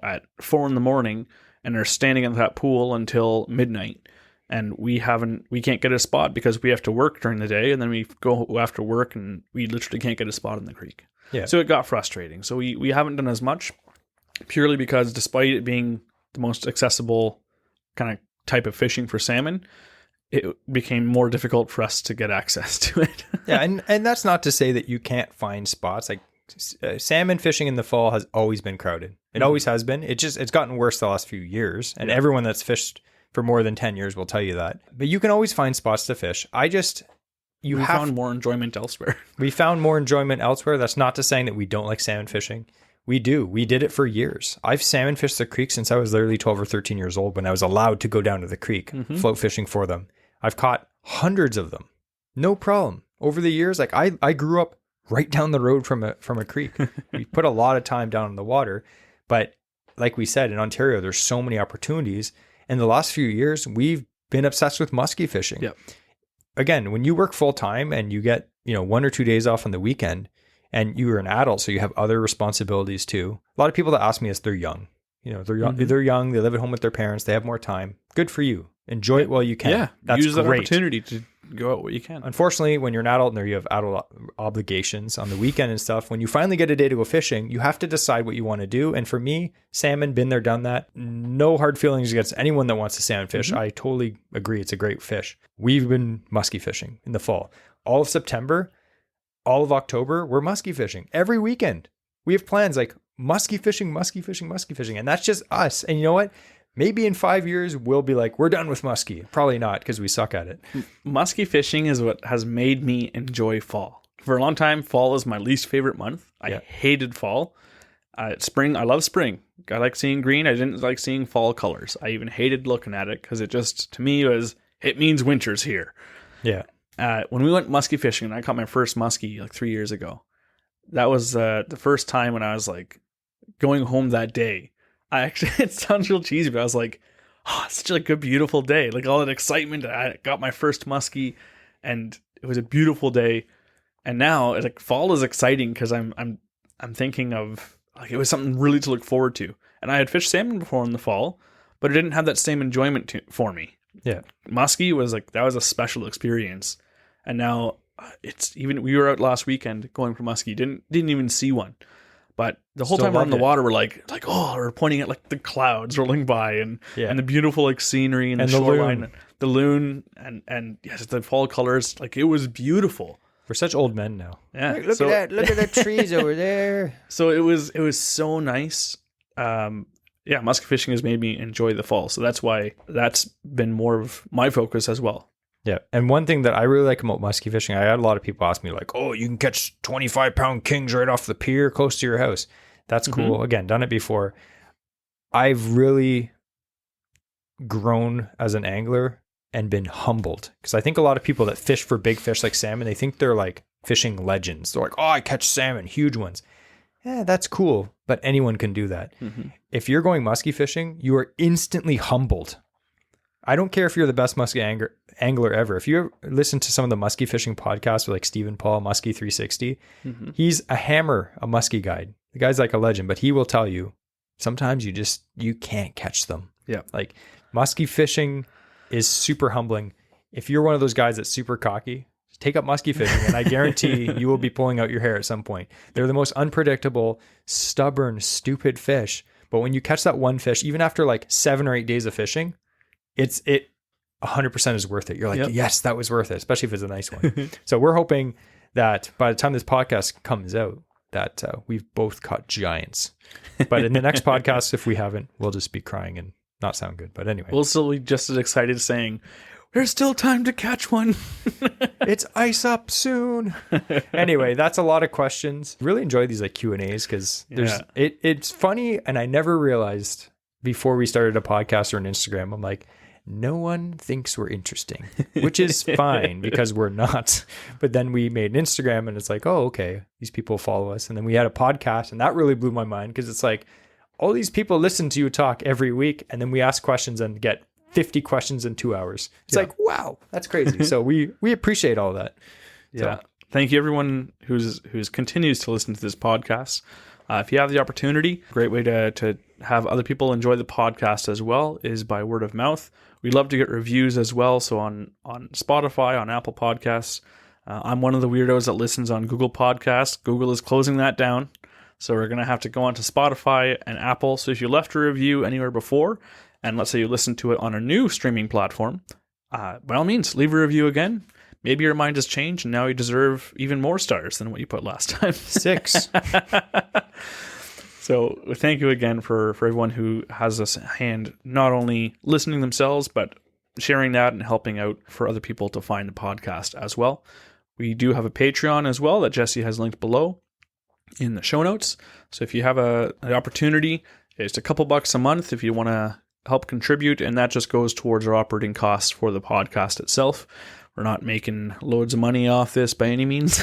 [SPEAKER 1] at 4 a.m, and they're standing at that pool until midnight. And we can't get a spot because we have to work during the day, and then we go after work and we literally can't get a spot in the creek. Yeah. So it got frustrating. So we haven't done as much, purely because despite it being the most accessible kind of type of fishing for salmon, it became more difficult for us to get access to it.
[SPEAKER 2] Yeah. And that's not to say that you can't find spots. Like salmon fishing in the fall has always been crowded. It always has been. It's gotten worse the last few years. And everyone that's fished for more than 10 years will tell you that. But you can always find spots to fish. We
[SPEAKER 1] found more enjoyment elsewhere.
[SPEAKER 2] We found more enjoyment elsewhere. That's not to saying that we don't like salmon fishing. We do. We did it for years. I've salmon fished the creek since I was literally 12 or 13 years old, when I was allowed to go down to the creek, float fishing for them. I've caught hundreds of them. No problem. Over the years, like I grew up right down the road from a creek. We put a lot of time down in the water. But like we said, in Ontario, there's so many opportunities. In the last few years, we've been obsessed with musky fishing.
[SPEAKER 1] Yep.
[SPEAKER 2] Again, when you work full time and you get 1 or 2 days off on the weekend, and you are an adult, so you have other responsibilities too. A lot of people that ask me is they're young. They're young. They're young. They live at home with their parents. They have more time. Good for you. Enjoy it while you can.
[SPEAKER 1] Yeah,
[SPEAKER 2] that's
[SPEAKER 1] use
[SPEAKER 2] great.
[SPEAKER 1] that opportunity to go out what you can.
[SPEAKER 2] Unfortunately, when you're an adult and you have adult obligations on the weekend and stuff, when you finally get a day to go fishing, you have to decide what you want to do. And for me, salmon, been there, done that. No hard feelings against anyone that wants to salmon fish. I totally agree. It's a great fish. We've been musky fishing in the fall. All of September, all of October, we're musky fishing every weekend. We have plans like musky fishing. And that's just us. And you know what? Maybe in 5 years, we'll be like, we're done with musky. Probably not, because we suck at it.
[SPEAKER 1] Musky fishing is what has made me enjoy fall. For a long time, fall is my least favorite month. I hated fall. Spring, I love spring. I like seeing green. I didn't like seeing fall colors. I even hated looking at it, because it just, to me, it means winter's here.
[SPEAKER 2] Yeah.
[SPEAKER 1] When we went musky fishing, and I caught my first musky like 3 years ago, that was the first time when I was like going home that day. It sounds real cheesy, but I was like, oh, it's such a good, beautiful day. Like all that excitement. I got my first muskie, and it was a beautiful day. And now like fall is exciting, because I'm thinking of like, it was something really to look forward to. And I had fished salmon before in the fall, but it didn't have that same enjoyment for me.
[SPEAKER 2] Yeah.
[SPEAKER 1] Muskie was like, that was a special experience. And now we were out last weekend going for muskie, didn't even see one. But the whole time we're on the water, we're like, oh, we're pointing at like the clouds rolling by and the beautiful like scenery and the shoreline, the loon and yes, the fall colors. Like it was beautiful.
[SPEAKER 2] We're such old men now.
[SPEAKER 1] Yeah.
[SPEAKER 2] Look at that. Look at the trees over there.
[SPEAKER 1] So it was so nice. Musky fishing has made me enjoy the fall. So that's why that's been more of my focus as well.
[SPEAKER 2] Yeah. And one thing that I really like about musky fishing, I had a lot of people ask me like, oh, you can catch 25-pound kings right off the pier close to your house. That's cool. Again, done it before. I've really grown as an angler and been humbled, because I think a lot of people that fish for big fish like salmon, they think they're like fishing legends. They're like, oh, I catch salmon, huge ones. Yeah, that's cool. But anyone can do that. If you're going musky fishing, you are instantly humbled. I don't care if you're the best musky angler ever. If you ever listen to some of the musky fishing podcasts with like Stephen Paul, Musky 360, he's a hammer, a musky guide. The guy's like a legend, but he will tell you sometimes you can't catch them.
[SPEAKER 1] Yeah.
[SPEAKER 2] Like musky fishing is super humbling. if you're one of those guys that's super cocky, take up musky fishing, and I guarantee you will be pulling out your hair at some point. They're the most unpredictable, stubborn, stupid fish. But when you catch that one fish, even after like 7 or 8 days of fishing, it 100% is worth it. You're like, yes, that was worth it, especially if it's a nice one. So we're hoping that by the time this podcast comes out, that we've both caught giants. But in the next podcast, if we haven't, we'll just be crying and not sound good. But anyway.
[SPEAKER 1] We'll still be just as excited saying, there's still time to catch one.
[SPEAKER 2] It's ice up soon. Anyway, that's a lot of questions. Really enjoy these like Q&As because it's funny. And I never realized before we started a podcast or an Instagram, I'm like, no one thinks we're interesting, which is fine because we're not. But then we made an Instagram and it's like, oh, okay, these people follow us. And then we had a podcast and that really blew my mind because it's like all these people listen to you talk every week. And then we ask questions and get 50 questions in 2 hours. It's like, wow, that's crazy. So we appreciate all that.
[SPEAKER 1] Yeah. So, thank you everyone who's continues to listen to this podcast. If you have the opportunity, a great way to have other people enjoy the podcast as well is by word of mouth. We love to get reviews as well. So on Spotify, on Apple Podcasts, I'm one of the weirdos that listens on Google Podcasts. Google is closing that down. So we're going to have to go on to Spotify and Apple. So if you left a review anywhere before, and let's say you listen to it on a new streaming platform, by all means, leave a review again. Maybe your mind has changed and now you deserve even more stars than what you put last time.
[SPEAKER 2] 6.
[SPEAKER 1] So thank you again for everyone who has this hand, not only listening themselves, but sharing that and helping out for other people to find the podcast as well. We do have a Patreon as well that Jesse has linked below in the show notes. So if you have an opportunity, it's a couple bucks a month if you want to help contribute, and that just goes towards our operating costs for the podcast itself. We're not making loads of money off this by any means,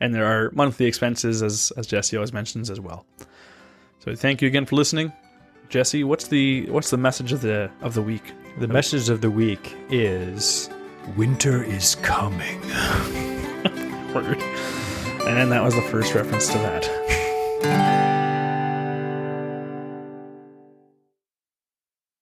[SPEAKER 1] and there are monthly expenses as Jesse always mentions as well. So thank you again for listening. Jesse, what's the message of the week?
[SPEAKER 2] The message of the week is winter is coming.
[SPEAKER 1] Word. And that was the first reference to that.